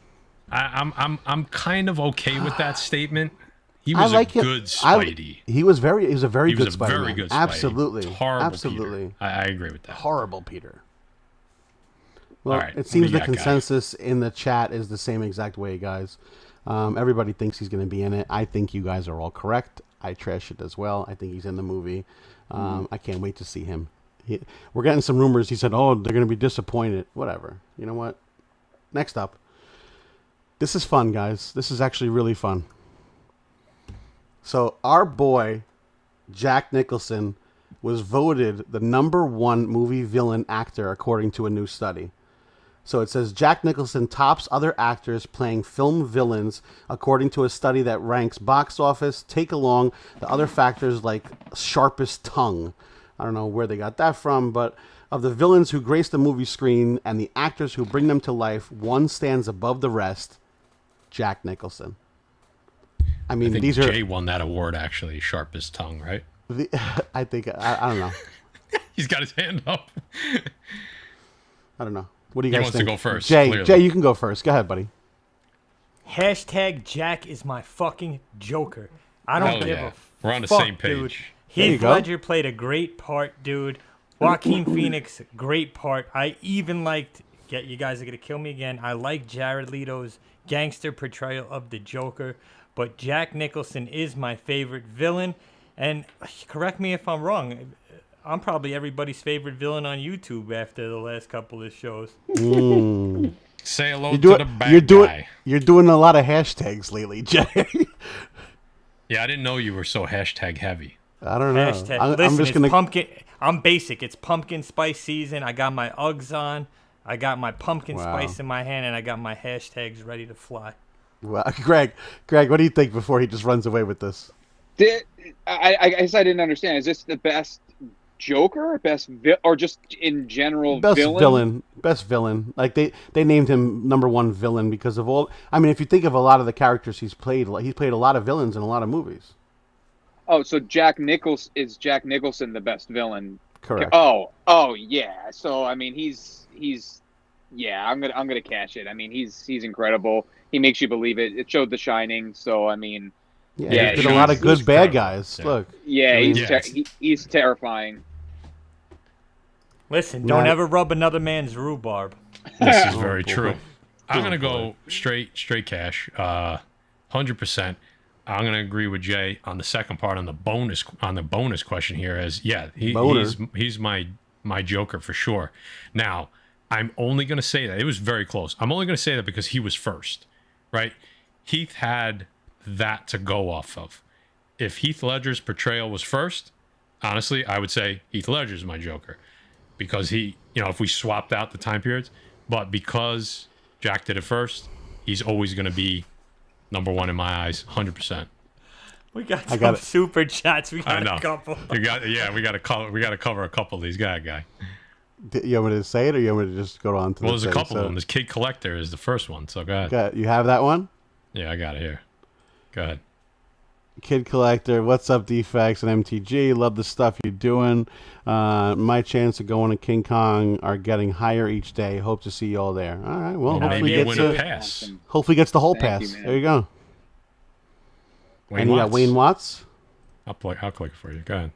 I'm kind of okay with that statement. He was a good Spidey. He was a very good Spidey. Very good Spidey. Absolutely. Horrible Absolutely. Peter. I agree with that. Horrible Peter. Well, right, it seems the consensus in the chat is the same exact way, guys. Everybody thinks he's going to be in it. I think you guys are all correct. I trash it as well. I think he's in the movie. I can't wait to see him. We're getting some rumors. He said, "Oh, they're going to be disappointed." Whatever. You know what? Next up. This is fun, guys. This is actually really fun. So our boy, Jack Nicholson, was voted the #1 movie villain actor according to a new study. So it says Jack Nicholson tops other actors playing film villains according to a study that ranks box office, take along the other factors like sharpest tongue. I don't know where they got that from, but of the villains who grace the movie screen and the actors who bring them to life, one stands above the rest, Jack Nicholson. I mean, think these are... Jay won that award, actually, sharpest tongue, right? I think... I don't know. He's got his hand up. I don't know. What do you guys think? He wants to go first, Jay, you can go first. Go ahead, buddy. Hashtag Jack is my fucking Joker. I don't give a We're on the fuck, same page. Dude. Heath Ledger played a great part, dude. Joaquin Phoenix, great part. I even liked... You guys are going to kill me again. I like Jared Leto's gangster portrayal of the Joker. But Jack Nicholson is my favorite villain. And correct me if I'm wrong. I'm probably everybody's favorite villain on YouTube after the last couple of shows. Say hello to the bad guy. You're doing a lot of hashtags lately, Jay. Yeah, I didn't know you were so hashtag heavy. I don't know. Listen, it's pumpkin. I'm basic. It's pumpkin spice season. I got my Uggs on. I got my pumpkin spice in my hand, and I got my hashtags ready to fly. Well, Greg, what do you think before he just runs away with this? I guess I didn't understand. Is this the best Joker, or just in general best villain? Like they named him #1 villain because of all. I mean, if you think of a lot of the characters he's played a lot of villains in a lot of movies. Oh, so Jack Nicholson the best villain? Correct. Oh yeah. So I mean, he's yeah. I'm gonna cash it. I mean, he's incredible. He makes you believe it. It showed The Shining. So I mean. Yeah, he did a lot of good bad guys. Yeah. Look. Yeah, he's terrifying. Listen, don't ever rub another man's rhubarb. This is very true. I'm gonna go straight cash, 100%. I'm gonna agree with Jay on the second part on the bonus question here. He's my Joker for sure. Now I'm only gonna say that it was very close. I'm only gonna say that because he was first, right? Heath had that to go off of. If Heath Ledger's portrayal was first, honestly, I would say Heath Ledger's my Joker because if we swapped out the time periods, but because Jack did it first, he's always going to be #1 in my eyes, 100%. We got some super chats. We got a couple. we got to cover a couple of these guy. You want me to say it, or you want me to just go on to? Well, there's a couple of them. This Kid Collector is the first one, so go ahead. You have that one? Yeah, I got it here. Go ahead. Kid Collector, what's up, Defects and MTG? Love the stuff you're doing. My chance of going to King Kong are getting higher each day. Hope to see you all there. All right, well, maybe you win a pass. Hopefully gets the whole pass. There you go. And you got Wayne Watts? I'll click it for you. Go ahead.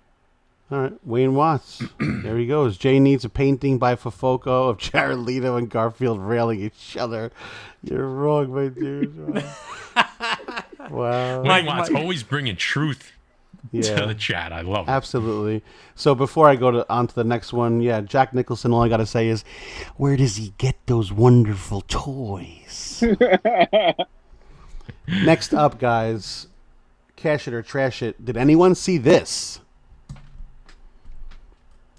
All right, Wayne Watts. There he goes. Jay needs a painting by Fofoco of Jared Leto and Garfield railing each other. You're wrong, my dude. Wow. Wayne Watts always bringing truth to the chat. I love it. Absolutely. So before I go on to the next one, Jack Nicholson, all I got to say is, where does he get those wonderful toys? Next up, guys, cash it or trash it. Did anyone see this?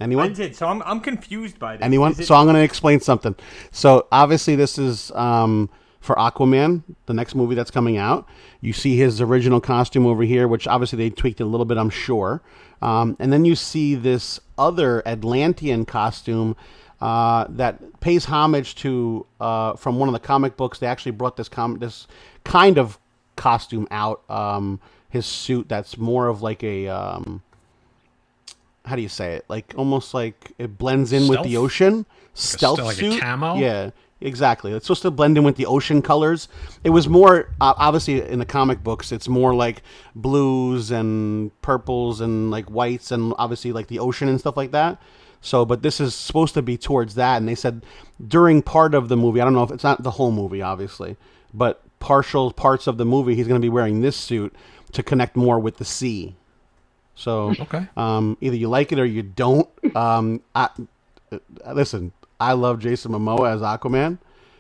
Anyone? I did. So I'm confused by this. Anyone? So I'm going to explain something. So obviously this is for Aquaman, the next movie that's coming out. You see his original costume over here, which obviously they tweaked it a little bit, I'm sure. And then you see this other Atlantean costume that pays homage to from one of the comic books. They actually brought this kind of costume out. His suit that's more of like a how do you say it? Like almost like it blends in with the Stealth? ocean. Stealth like a suit. camo? Yeah, exactly. It's supposed to blend in with the ocean colors. It was more obviously in the comic books. It's more like blues and purples and like whites and obviously like the ocean and stuff like that. So, but this is supposed to be towards that. And they said during part of the movie, I don't know if it's not the whole movie, obviously, but partial parts of the movie, he's going to be wearing this suit to connect more with the sea. So, Okay. Either you like it or you don't. Listen, I love Jason Momoa as Aquaman.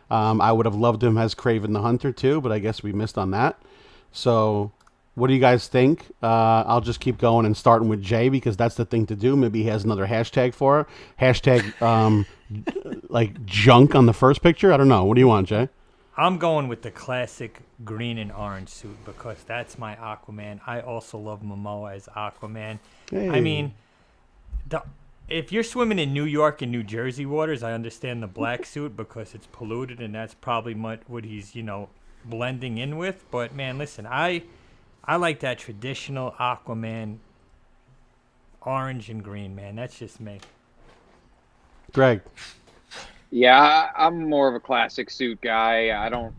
I would have loved him as Kraven the Hunter too, but I guess we missed on that. So, what do you guys think? I'll just keep going and starting with Jay because that's the thing to do. Maybe he has another hashtag for her. Hashtag like junk on the first picture. I don't know. What do you want, Jay? I'm going with the classic green and orange suit because that's my Aquaman. I also love Momoa as Aquaman. Hey. I mean, if you're swimming in New York and New Jersey waters, I understand the black suit because it's polluted and that's probably what he's, blending in with. But, man, listen, I like that traditional Aquaman orange and green, man. That's just me. Greg. Yeah, I'm more of a classic suit guy. I don't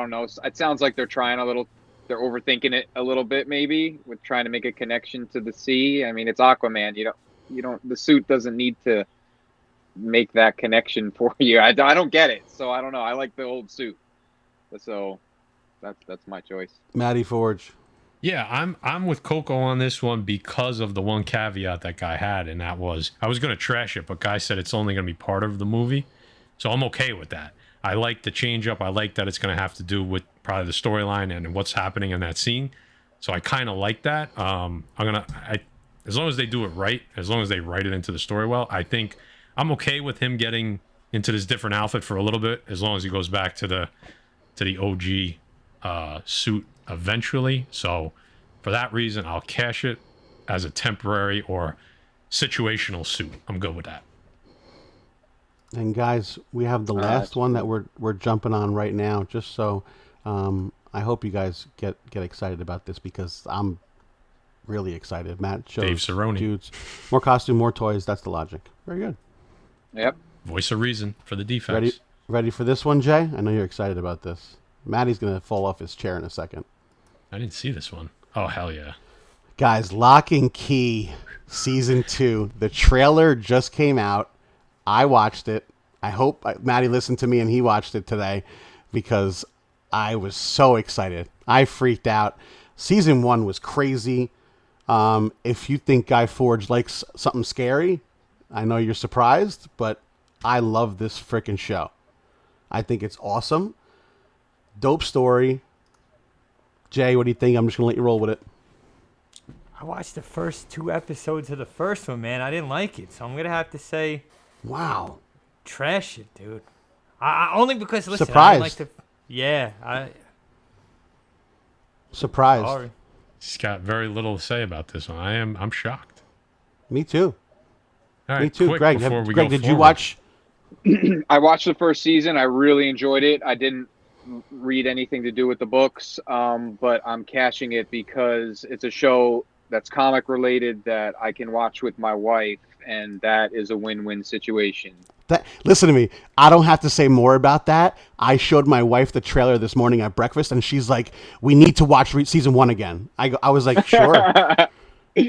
know. It sounds like they're overthinking it a little bit, maybe, with trying to make a connection to the sea. I mean, it's Aquaman. The suit doesn't need to make that connection for you. I don't get it. So I don't know. I like the old suit. So that's my choice. Matty Forge. Yeah, I'm with Coco on this one because of the one caveat that Guy had, and that was I was going to trash it, but Guy said it's only going to be part of the movie. So I'm okay with that. I like the change up. I like that it's going to have to do with probably the storyline and what's happening in that scene. So I kind of like that. As long as they do it right, as long as they write it into the story well, I think I'm okay with him getting into this different outfit for a little bit, as long as he goes back to the OG suit eventually. So for that reason, I'll cash it as a temporary or situational suit. I'm good with that. And guys, we have the last one that we're jumping on right now. Just so I hope you guys get excited about this because I'm really excited. Matt shows Dave Cerrone. dudes more costume, more toys. That's the logic. Very good. Yep. Voice of reason for the defense. Ready for this one, Jay? I know you're excited about this. Matty's gonna fall off his chair in a second. I didn't see this one. Oh hell yeah, guys! Lock and Key season 2. The trailer just came out. I watched it. I hope Matty listened to me and he watched it today because I was so excited. I freaked out. Season 1 was crazy. If you think Guy Forge likes something scary, I know you're surprised, but I love this freaking show. I think it's awesome. Dope story. Jay, what do you think? I'm just going to let you roll with it. I watched the first 2 episodes of the first one, man. I didn't like it, so I'm going to have to say... Wow. Trash it, dude. I only because, listen, surprised. I like to... Yeah, surprised. Sorry. He's got very little to say about this one. I'm shocked. Me too. All right, Me too. Greg, did you watch? I watched the first season. I really enjoyed it. I didn't read anything to do with the books, but I'm cashing it because it's a show that's comic related that I can watch with my wife, and that is a win-win situation. Listen to me. I don't have to say more about that. I showed my wife the trailer this morning at breakfast, and she's like, "We need to watch season 1 again." I was like, "Sure."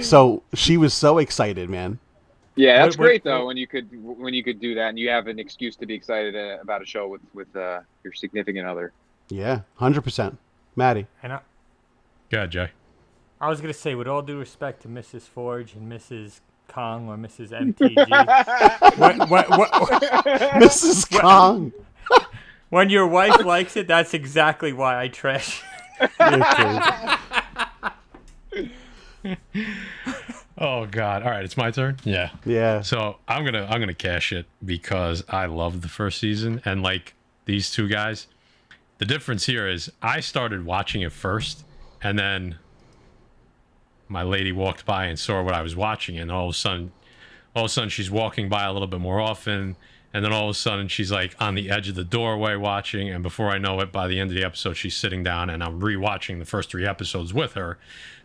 So she was so excited, man. Yeah, that's great though when you could do that, and you have an excuse to be excited about a show with your significant other. Yeah, 100%. Matty. And Yeah, Jay. I was gonna say, with all due respect to Mrs. Forge and Mrs. Kong or Mrs. MTG, Mrs. Kong. When your wife likes it, that's exactly why I trash. Oh God! All right, it's my turn. Yeah. Yeah. So I'm gonna cash it because I loved the first season, and like these two guys, the difference here is I started watching it first, and then my lady walked by and saw what I was watching, and all of a sudden she's walking by a little bit more often, and then all of a sudden she's like on the edge of the doorway watching, and before I know it, by the end of the episode, she's sitting down, and I'm rewatching the first 3 episodes with her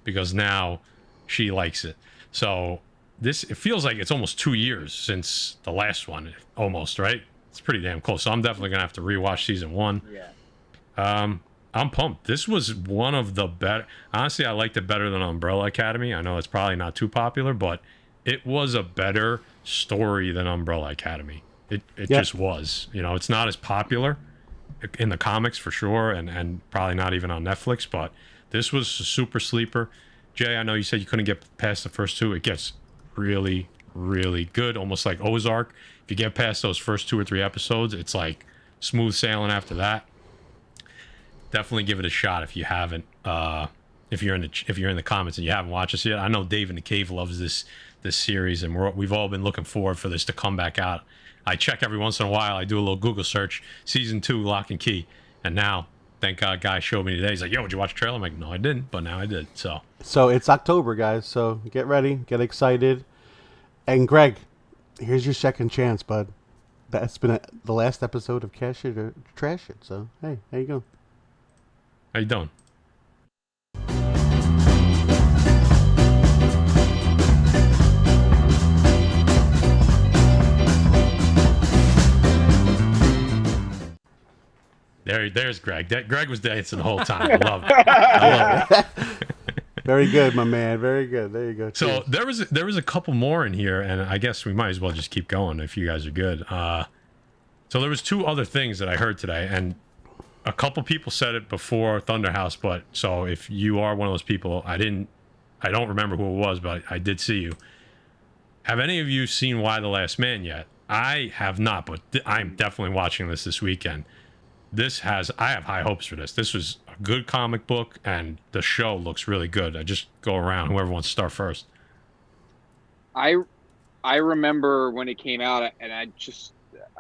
because now she likes it. So it feels like it's almost 2 years since the last one, almost, right? It's pretty damn close. So I'm definitely gonna have to rewatch season 1. Yeah. I'm pumped. This was one of the better. Honestly, I liked it better than Umbrella Academy. I know it's probably not too popular, but it was a better story than Umbrella Academy. It just was. You know, it's not as popular in the comics for sure, and probably not even on Netflix, but this was a super sleeper. Jay, I know you said you couldn't get past the first 2. It gets really, really good, almost like Ozark. If you get past those first 2 or 3 episodes, it's like smooth sailing after that. Definitely give it a shot if you haven't. If you're in the comments and you haven't watched this yet, I know Dave in the Cave loves this series, and we've all been looking forward for this to come back out. I check every once in a while. I do a little Google search, season 2, lock and key, and now, thank God, guy showed me today. He's like, "Yo, did you watch the trailer?" I'm like, "No, I didn't," but now I did. So it's October, guys. So get ready, get excited, and Greg, here's your second chance, bud. That's been the last episode of Cash It or Trash It. So hey, there you go. How you doing? There's Greg. Greg was dancing the whole time. I love it. Very good, my man. Very good. There you go. So there was a couple more in here, and I guess we might as well just keep going if you guys are good. So there was 2 other things that I heard today, and a couple people said it before Thunderhouse, but so if you are one of those people, I don't remember who it was, but I did see you. Have any of you seen Y the Last Man yet? I have not, but I'm definitely watching this weekend. I have high hopes for this. This was a good comic book, and the show looks really good. I just go around, whoever wants to start first. I remember when it came out, and I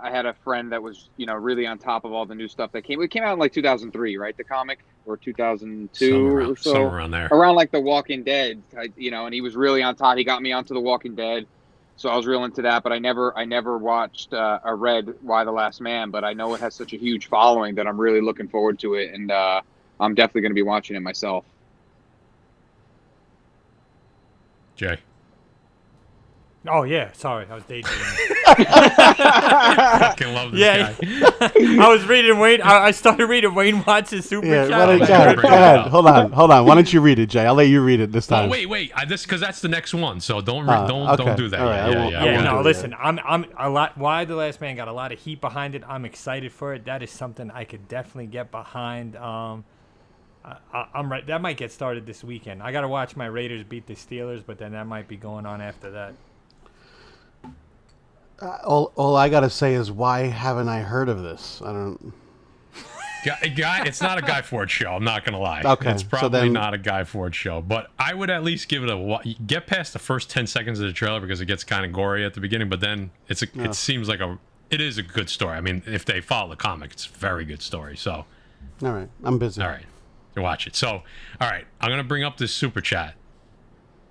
had a friend that was, really on top of all the new stuff that came. It came out in like 2003, right? The comic, or 2002 or so, somewhere around there. Around like The Walking Dead, and he was really on top. He got me onto The Walking Dead, so I was real into that. But I never watched or read Y the Last Man. But I know it has such a huge following that I'm really looking forward to it, and I'm definitely going to be watching it myself. Jay. Oh yeah, sorry, I was daydreaming. Fucking love this guy. I was reading Wayne. I started reading Wayne Watts' super chat. Go ahead. Hold on. Why don't you read it, Jay? I'll let you read it this time. Oh wait. This because that's the next one. So don't do that. Right, Yeah. No, listen. I'm a lot. Why the Last Man got a lot of heat behind it. I'm excited for it. That is something I could definitely get behind. I'm right. That might get started this weekend. I got to watch my Raiders beat the Steelers, but then that might be going on after that. All I gotta say is, why haven't I heard of this? I don't. Guy, it's not a Guy Fawkes show. I'm not gonna lie. Okay, it's probably not a Guy Fawkes show, but I would at least give it get past the first 10 seconds of the trailer because it gets kind of gory at the beginning. But then it seems like it is a good story. I mean, if they follow the comic, it's a very good story. So, all right, I'm busy. All right, you watch it. So, all right, I'm gonna bring up this super chat.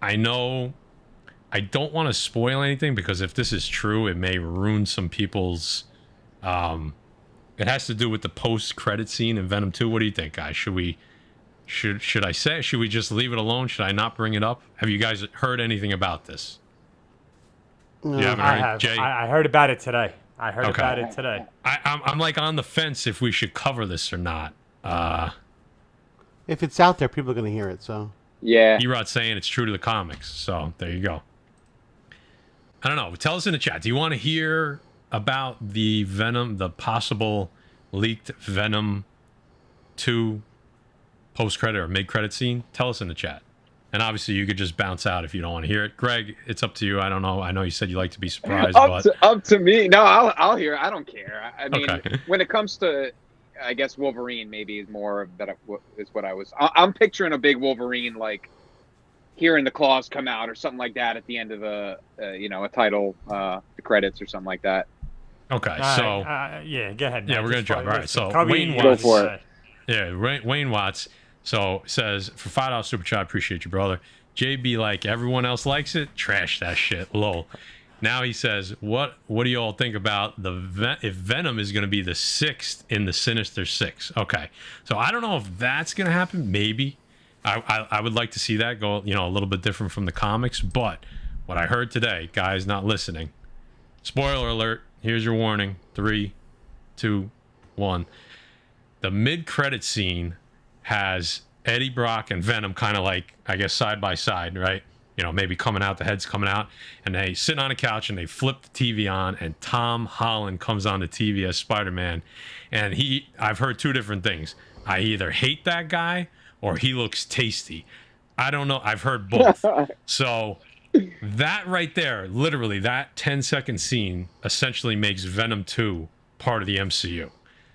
I know. I don't want to spoil anything because if this is true, it may ruin some people's. It has to do with the post-credit scene in Venom 2. What do you think, guys? Should we just leave it alone? Should I not bring it up? Have you guys heard anything about this? No. You haven't heard, Jay? I heard about it today. I'm like on the fence if we should cover this or not. If it's out there, people are going to hear it. So yeah, Erod's saying it's true to the comics. So there you go. I don't know. Tell us in the chat. Do you want to hear about the Venom, the possible leaked Venom 2 post-credit or mid-credit scene? Tell us in the chat. And obviously, you could just bounce out if you don't want to hear it. Greg, it's up to you. I don't know. I know you said you like to be surprised. Up to me. No, I'll hear it. I don't care. I mean, okay. When it comes to, I guess, Wolverine maybe is more of that is what I was. I'm picturing a big Wolverine, like, hearing the claws come out or something like that at the end of a title, the credits or something like that. Okay, so yeah, go ahead. Yeah, we're gonna jump. All right, so Wayne Watts. Go for it. Yeah, Wayne Watts. So says for $5 super chat, appreciate you, brother. JB, like everyone else likes it, trash that shit. Lol. Now he says, what do you all think about if Venom is going to be the 6th in the Sinister Six? Okay, so I don't know if that's going to happen. Maybe. I would like to see that go, a little bit different from the comics. But what I heard today, guys not listening. Spoiler alert. Here's your warning. 3, 2, 1. The mid-credit scene has Eddie Brock and Venom kind of like, I guess, side by side, right? You know, maybe coming out, the head's coming out, and they sit on a couch and they flip the TV on, and Tom Holland comes on the TV as Spider-Man. And I've heard two different things. I either hate that guy or he looks tasty. I don't know. I've heard both. So that right there, literally, that 10-second scene essentially makes Venom 2 part of the MCU.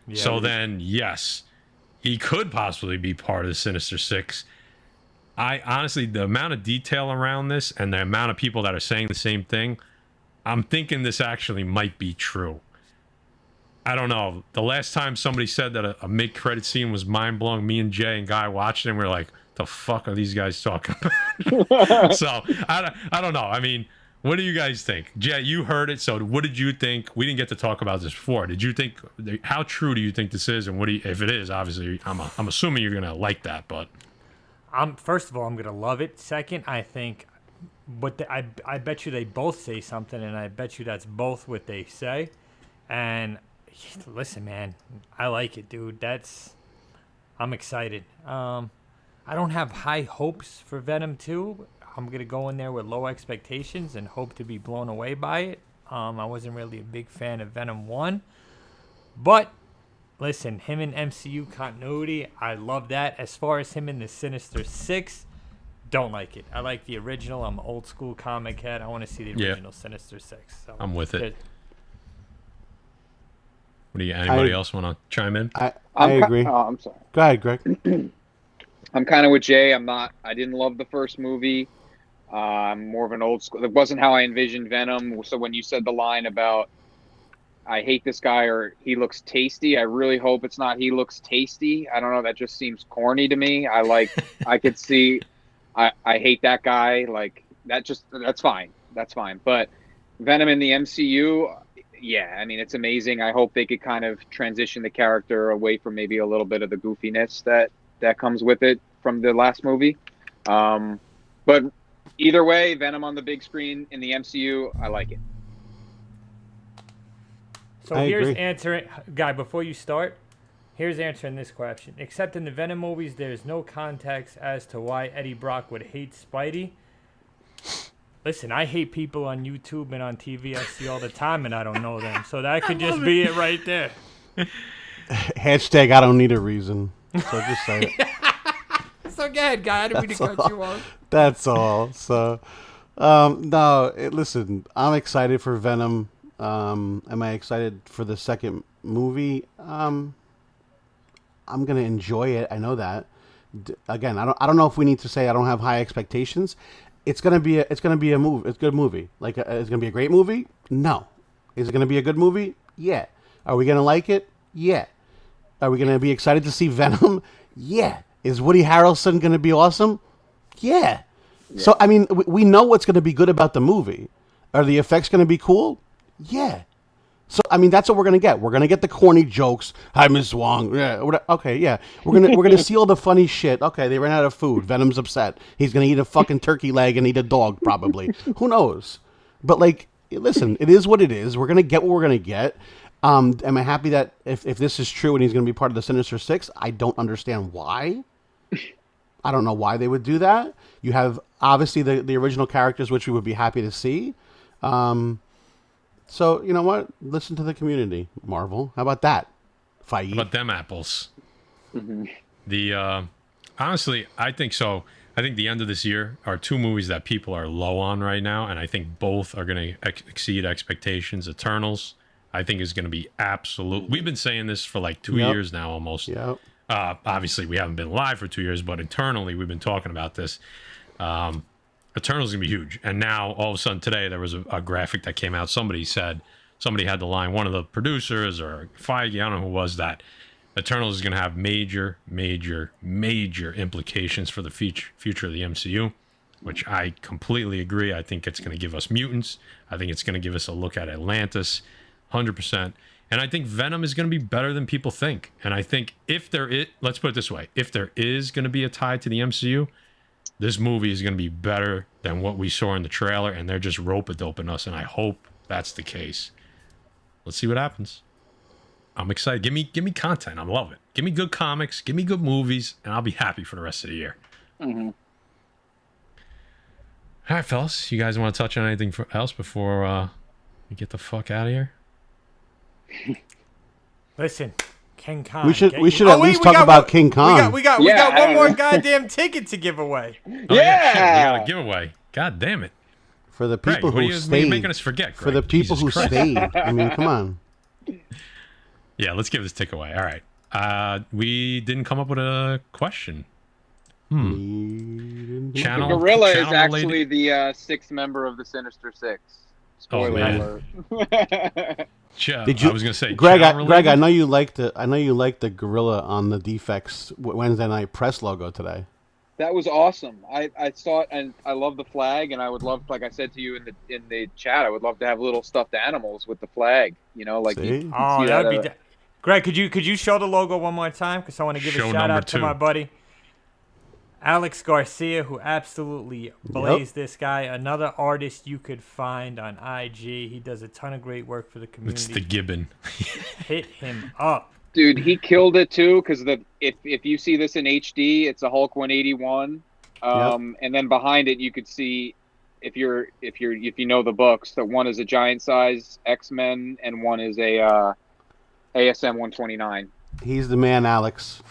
Yeah, so then, yes, he could possibly be part of the Sinister Six. I honestly, the amount of detail around this and the amount of people that are saying the same thing, I'm thinking this actually might be true. I don't know. The last time somebody said that a mid-credit scene was mind-blowing, me and Jay and Guy watched it, and we were like, the fuck are these guys talking about? So, I don't know. I mean, what do you guys think? Jay, you heard it, so what did you think? We didn't get to talk about this before. Did you think, how true do you think this is? And what do you, if it is, obviously, I'm assuming you're going to like that, but... First of all, I'm going to love it. Second, I think, I bet you they both say something, and I bet you that's both what they say. And listen, man, I like it, dude. I'm excited. I don't have high hopes for Venom 2. I'm going to go in there with low expectations and hope to be blown away by it. I wasn't really a big fan of Venom 1. But, listen, him in MCU continuity, I love that. As far as him in the Sinister Six, don't like it. I like the original. I'm an old school comic head. I want to see the original Sinister Six. So I'm with it. What do you? Anybody else want to chime in? I agree. I'm sorry. Go ahead, Greg. I'm kind of with Jay. I didn't love the first movie. I'm more of an old school. It wasn't how I envisioned Venom. So when you said the line about I hate this guy or he looks tasty, I really hope it's not he looks tasty. I don't know. That just seems corny to me. I could see. I hate that guy. Like that's fine. That's fine. But Venom in the MCU. Yeah, I mean, it's amazing. I hope they could kind of transition the character away from maybe a little bit of the goofiness that comes with it from the last movie. But either way, Venom on the big screen in the MCU, I like it. So here's answering, Guy, before you start, here's answering this question. Except in the Venom movies, there's no context as to why Eddie Brock would hate Spidey. Listen, I hate people on YouTube and on TV I see all the time, and I don't know them. So that could just be it right there. Hashtag I don't need a reason. So just say it. So go ahead, Guy. I didn't mean to cut you off. That's all. So, listen, I'm excited for Venom. Am I excited for the second movie? I'm going to enjoy it. I know that. Again, I don't know if we need to say I don't have high expectations. It's gonna be a movie. It's a good movie. Like, it's gonna be a great movie. No, is it gonna be a good movie? Yeah. Are we gonna like it? Yeah. Are we gonna be excited to see Venom? Yeah. Is Woody Harrelson gonna be awesome? Yeah. So I mean, we know what's gonna be good about the movie. Are the effects gonna be cool? Yeah. So I mean, that's what we're gonna get. We're gonna get the corny jokes. Hi, Miss Wong. Yeah. Okay. Yeah. We're gonna see all the funny shit. Okay. They ran out of food. Venom's upset. He's gonna eat a fucking turkey leg and eat a dog probably. Who knows? But like, listen, it is what it is. We're gonna get what we're gonna get. Am I happy that if this is true and he's gonna be part of the Sinister Six? I don't understand why. I don't know why they would do that. You have obviously the original characters, which we would be happy to see. So, you know what? Listen to the community, Marvel. How about that? Fight. How about them apples? Mm-hmm. Honestly, I think so. I think the end of this year are two movies that people are low on right now, and I think both are going to exceed expectations. Eternals, I think, is going to be absolute. We've been saying this for like 2 years now almost. Yep. Obviously, we haven't been live for 2 years, but internally, we've been talking about this. Eternal's gonna be huge, and now all of a sudden today there was a graphic that came out. Somebody had the line, one of the producers or Feige, I don't know who was, that Eternals is gonna have major implications for the future of the MCU, which I completely agree. I think it's gonna give us mutants. I think it's gonna give us a look at Atlantis, 100%. And I think Venom is gonna be better than people think. And I think let's put it this way: if there is gonna be a tie to the MCU, this movie is going to be better than what we saw in the trailer, and they're just rope-a-doping us, and I hope that's the case. Let's see what happens. I'm excited. Give me content. I love it. Give me good comics. Give me good movies, and I'll be happy for the rest of the year. Mm-hmm. All right, fellas. You guys want to touch on anything else before we get the fuck out of here? Listen, King Kong. We should at least talk about King Kong. We got one more goddamn ticket to give away. Oh, yeah. Shit, we got a giveaway. God damn it. For the people Greg, who stayed. What are you making us forget, Greg? For the people who stayed. I mean, come on. Yeah, let's give this ticket away. All right. We didn't come up with a question. The gorilla is actually the sixth member of the Sinister Six. Spoiler alert. Did you? I was gonna say, Greg. I know you liked the gorilla on the Defects Wednesday night press logo today. That was awesome. I saw it, and I love the flag, and I would love, like I said to you in the chat, I would love to have little stuffed animals with the flag. You know, like that'd be. Greg, could you show the logo one more time? Because I want to give a shout out to my buddy Alex Garcia, who absolutely blazed this guy. Another artist you could find on IG. He does a ton of great work for the community. It's the Gibbon. Hit him up. Dude, he killed it too, because if you see this in HD, it's a Hulk 181. And then behind it you could see, if you know the books, that one is a giant size X-Men and one is a ASM 129. He's the man, Alex.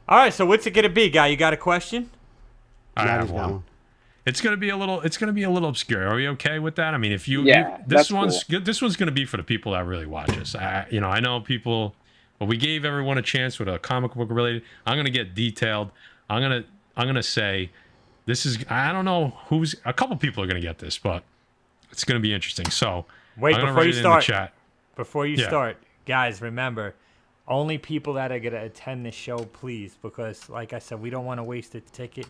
All right, so what's it gonna be, guy? You got a question? I have one. It's gonna be a little obscure. Are we okay with that? I mean, if this one's gonna be for the people that really watch us. I know people, but we gave everyone a chance with a comic book related. I'm gonna get detailed. I'm gonna say this is. I don't know who's. A couple people are gonna get this, but it's gonna be interesting. So wait, before you start. Before you start, guys, remember, only people that are going to attend the show, please, because, like I said, we don't want to waste a ticket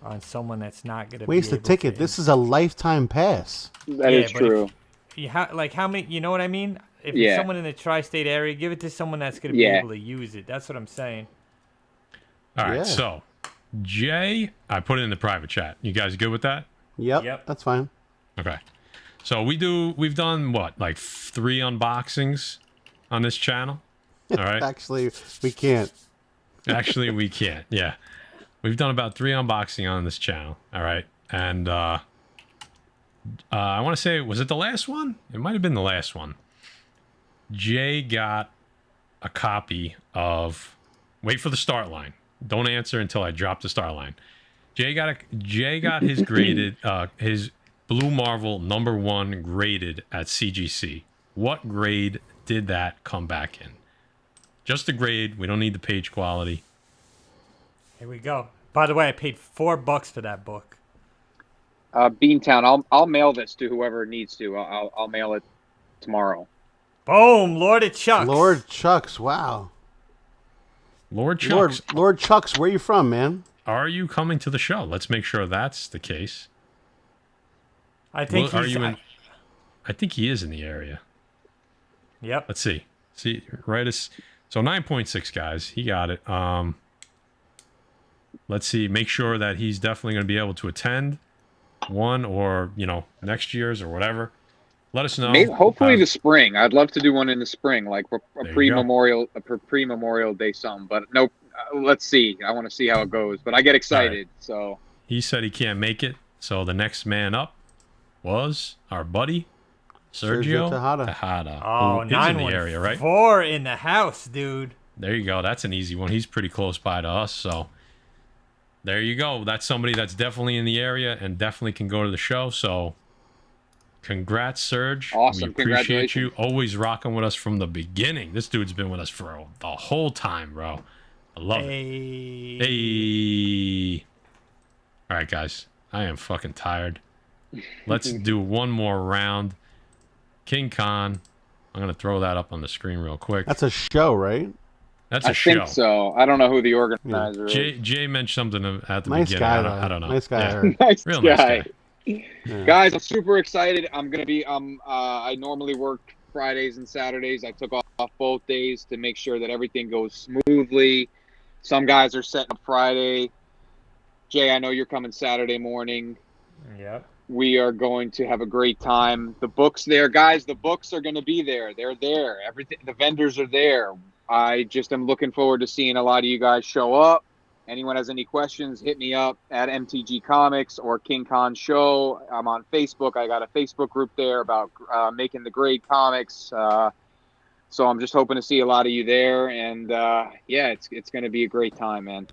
on someone that's not going to waste a ticket. This is a lifetime pass. That is true. How many? You know what I mean? If it's someone in the tri-state area, give it to someone that's going to be able to use it. That's what I'm saying. All right. So, Jay, I put it in the private chat. You guys good with that? Yep. That's fine. Okay. So we've done what, like 3 unboxings on this channel? All right. Actually, we can't. Yeah. We've done about 3 unboxing on this channel. All right. And I want to say, was it the last one? It might have been the last one. Jay got a copy of, wait for the start line. Don't answer until I drop the start line. Jay got his graded, his Blue Marvel #1 graded at CGC. What grade did that come back in? Just the grade. We don't need the page quality. Here we go. By the way, I paid $4 for that book. Beantown, I'll mail this to whoever needs to. I'll mail it tomorrow. Boom, Lord of Chucks. Lord Chucks, wow. Lord Chucks. Lord Chucks, where you from, man? Are you coming to the show? Let's make sure that's the case. I think I think he is in the area. Yep. Let's see. Right as so 9.6 guys. He got it. Let's see. Make sure that he's definitely going to be able to attend one, or next year's or whatever. Let us know. Maybe, hopefully the spring. I'd love to do one in the spring, like a pre-Memorial Day something. But nope. Let's see. I want to see how it goes. But I get excited. Right. So he said he can't make it. So the next man up was our buddy Sergio Tejada. Oh, who is in the area, right? 4 in the house, dude. There you go. That's an easy one. He's pretty close by to us, so there you go. That's somebody that's definitely in the area and definitely can go to the show. So congrats, Serge. Awesome. We appreciate you. Always rocking with us from the beginning. This dude's been with us for the whole time, bro. I love it. Hey. All right, guys. I am fucking tired. Let's do one more round. King Khan. I'm going to throw that up on the screen real quick. That's a show, right? That's a show. I think so. I don't know who the organizer is. Jay mentioned something at the nice beginning. Guy, I don't know. Nice guy. Yeah. Nice Real guy. Nice guy. Yeah. Guys, I'm super excited. I'm going to be, I normally work Fridays and Saturdays. I took off both days to make sure that everything goes smoothly. Some guys are setting up Friday Jay, I know you're coming Saturday morning. Yep. We are going to have a great time. The books there, guys, the books are going to be there. They're there. Everything, the vendors are there. I just am looking forward to seeing a lot of you guys show up. Anyone has any questions, hit me up at MTG Comics or King Khan Show. I'm on Facebook. I got a Facebook group there about making the grade comics. So I'm just hoping to see a lot of you there. And yeah, it's going to be a great time, man.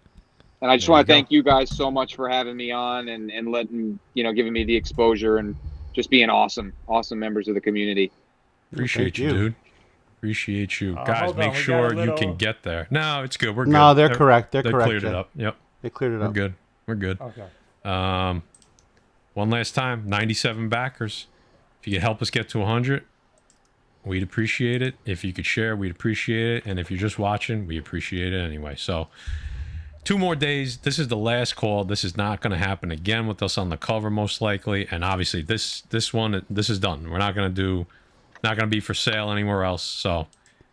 And I just want to thank you guys so much for having me on and letting, giving me the exposure and just being awesome members of the community. Appreciate you, dude. Appreciate you. Guys, make sure you can get there. No, it's good. We're good. No, they're correct. They correct. Cleared it up. Yep. They cleared it up. We're good. Okay. One last time, 97 backers. If you could help us get to 100, we'd appreciate it. If you could share, we'd appreciate it. And if you're just watching, we appreciate it anyway. So 2 more days. This is the last call. This is not going to happen again with us on the cover, most likely. And obviously, this is done. We're not going to be for sale anywhere else. So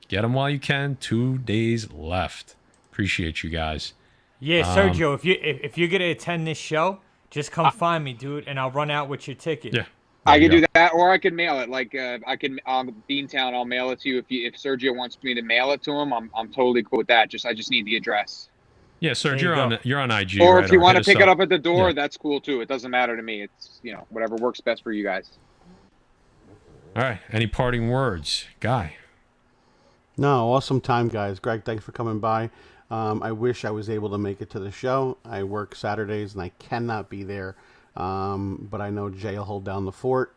get them while you can. 2 days left. Appreciate you guys. Yeah, Sergio, if you're gonna attend this show, just come find me, dude, and I'll run out with your ticket. Yeah. I can do that, or I can mail it. Like I can on Beantown, I'll mail it to you. If Sergio wants me to mail it to him, I'm totally cool with that. I just need the address. Yeah, Sergio, you're on IG. Or right? if you want to pick it up at the door, yeah, that's cool too. It doesn't matter to me. It's whatever works best for you guys. All right. Any parting words, Guy? No, awesome time, guys. Greg, thanks for coming by. I wish I was able to make it to the show. I work Saturdays and I cannot be there. But I know Jay will hold down the fort.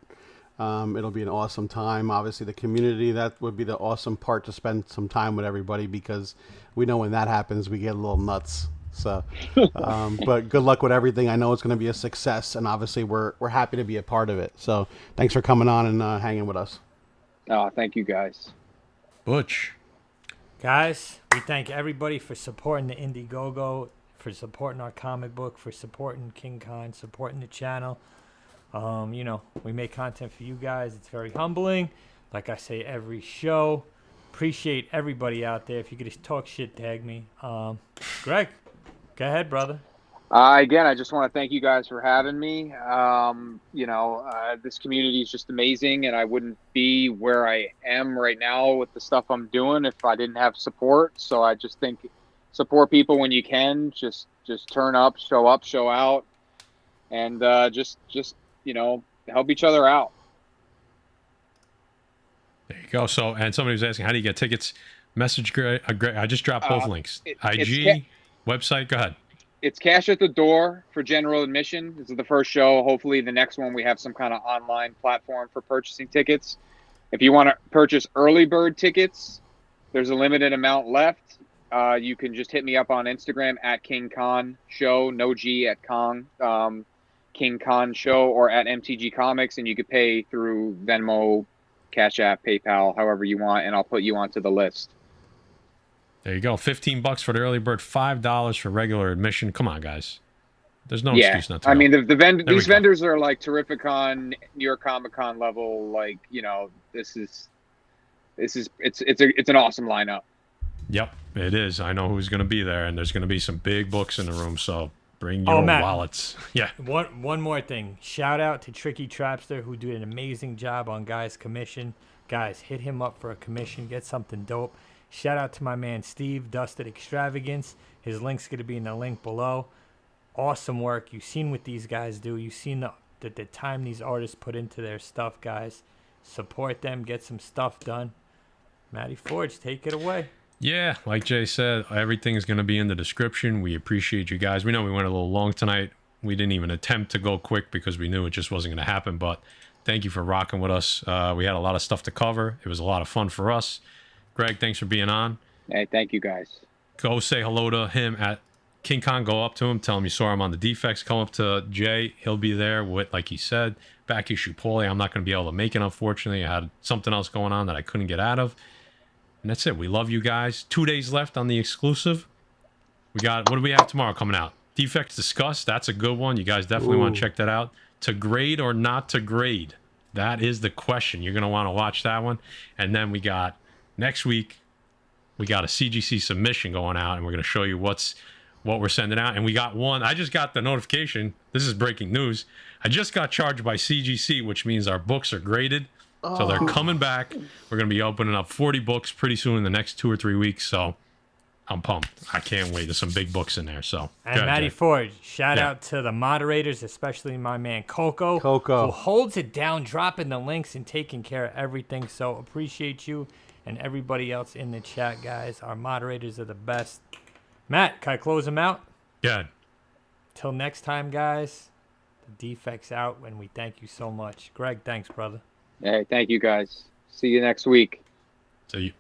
It'll be an awesome time. Obviously, the community, that would be the awesome part, to spend some time with everybody, because we know when that happens, we get a little nuts. So, but good luck with everything. I know it's going to be a success, and obviously we're happy to be a part of it. So thanks for coming on and hanging with us. Oh, thank you, guys. Butch. Guys, we thank everybody for supporting the Indiegogo, for supporting our comic book, for supporting King Khan, supporting the channel. We make content for you guys. It's very humbling. Like I say every show, appreciate everybody out there. If you could just talk shit, tag me. Greg, go ahead, brother. Again, I just want to thank you guys for having me. This community is just amazing, and I wouldn't be where I am right now with the stuff I'm doing if I didn't have support. So I just think support people when you can. Just turn up, show out, and just help each other out. There you go. So, and somebody was asking, how do you get tickets? Message Greg. I just dropped both links. IG, website. Go ahead. It's cash at the door for general admission. This is the first show. Hopefully the next one we have some kind of online platform for purchasing tickets. If you want to purchase early bird tickets, there's a limited amount left. You can just hit me up on Instagram at King Khan Show, no G at Kong, King Khan Show, or at MTG Comics, and you could pay through Venmo, Cash App, PayPal, however you want, and I'll put you onto the list. There you go. $15 for the early bird, $5 for regular admission. Come on, guys. There's no excuse not to. I mean, these vendors are like Terrificon, New York Comic Con level. Like, it's an awesome lineup. Yep, it is. I know who's going to be there, and there's going to be some big books in the room. So bring your wallets. Yeah. One more thing. Shout out to Tricky Trapster, who did an amazing job on Guy's commission. Guys, hit him up for a commission. Get something dope. Shout out to my man Steve, Dusted Extravagance. His link's going to be in the link below. Awesome work. You've seen what these guys do. You've seen the time these artists put into their stuff, guys. Support them. Get some stuff done. Matty Forge, take it away. Yeah, like Jay said, everything is going to be in the description. We appreciate you guys. We know we went a little long tonight. We didn't even attempt to go quick because we knew it just wasn't going to happen. But thank you for rocking with us. We had a lot of stuff to cover. It was a lot of fun for us. Greg, thanks for being on. Hey, thank you, guys. Go say hello to him at King Kong. Go up to him. Tell him you saw him on the Defects. Come up to Jay. He'll be there with, like he said, back issue Paulie. I'm not going to be able to make it, unfortunately. I had something else going on that I couldn't get out of. And that's it. We love you guys. 2 days left on the exclusive. What do we have tomorrow coming out? Defects Discussed. That's a good one. You guys definitely want to check that out. To grade or not to grade? That is the question. You're going to want to watch that one. And then we got... next week, we got a CGC submission going out, and we're going to show you what's what we're sending out. And we got one. I just got the notification. This is breaking news. I just got charged by CGC, which means our books are graded. So they're coming back. We're going to be opening up 40 books pretty soon in the next 2 or 3 weeks. So I'm pumped. I can't wait. There's some big books in there. So and Matty Ford, shout out to the moderators, especially my man Coco, Coco, who holds it down, dropping the links and taking care of everything. So appreciate you and everybody else in the chat, guys. Our moderators are the best. Matt, can I close them out? Yeah. Till next time, guys. The Defects out, and we thank you so much. Greg, thanks, brother. Hey, thank you guys. See you next week. See you.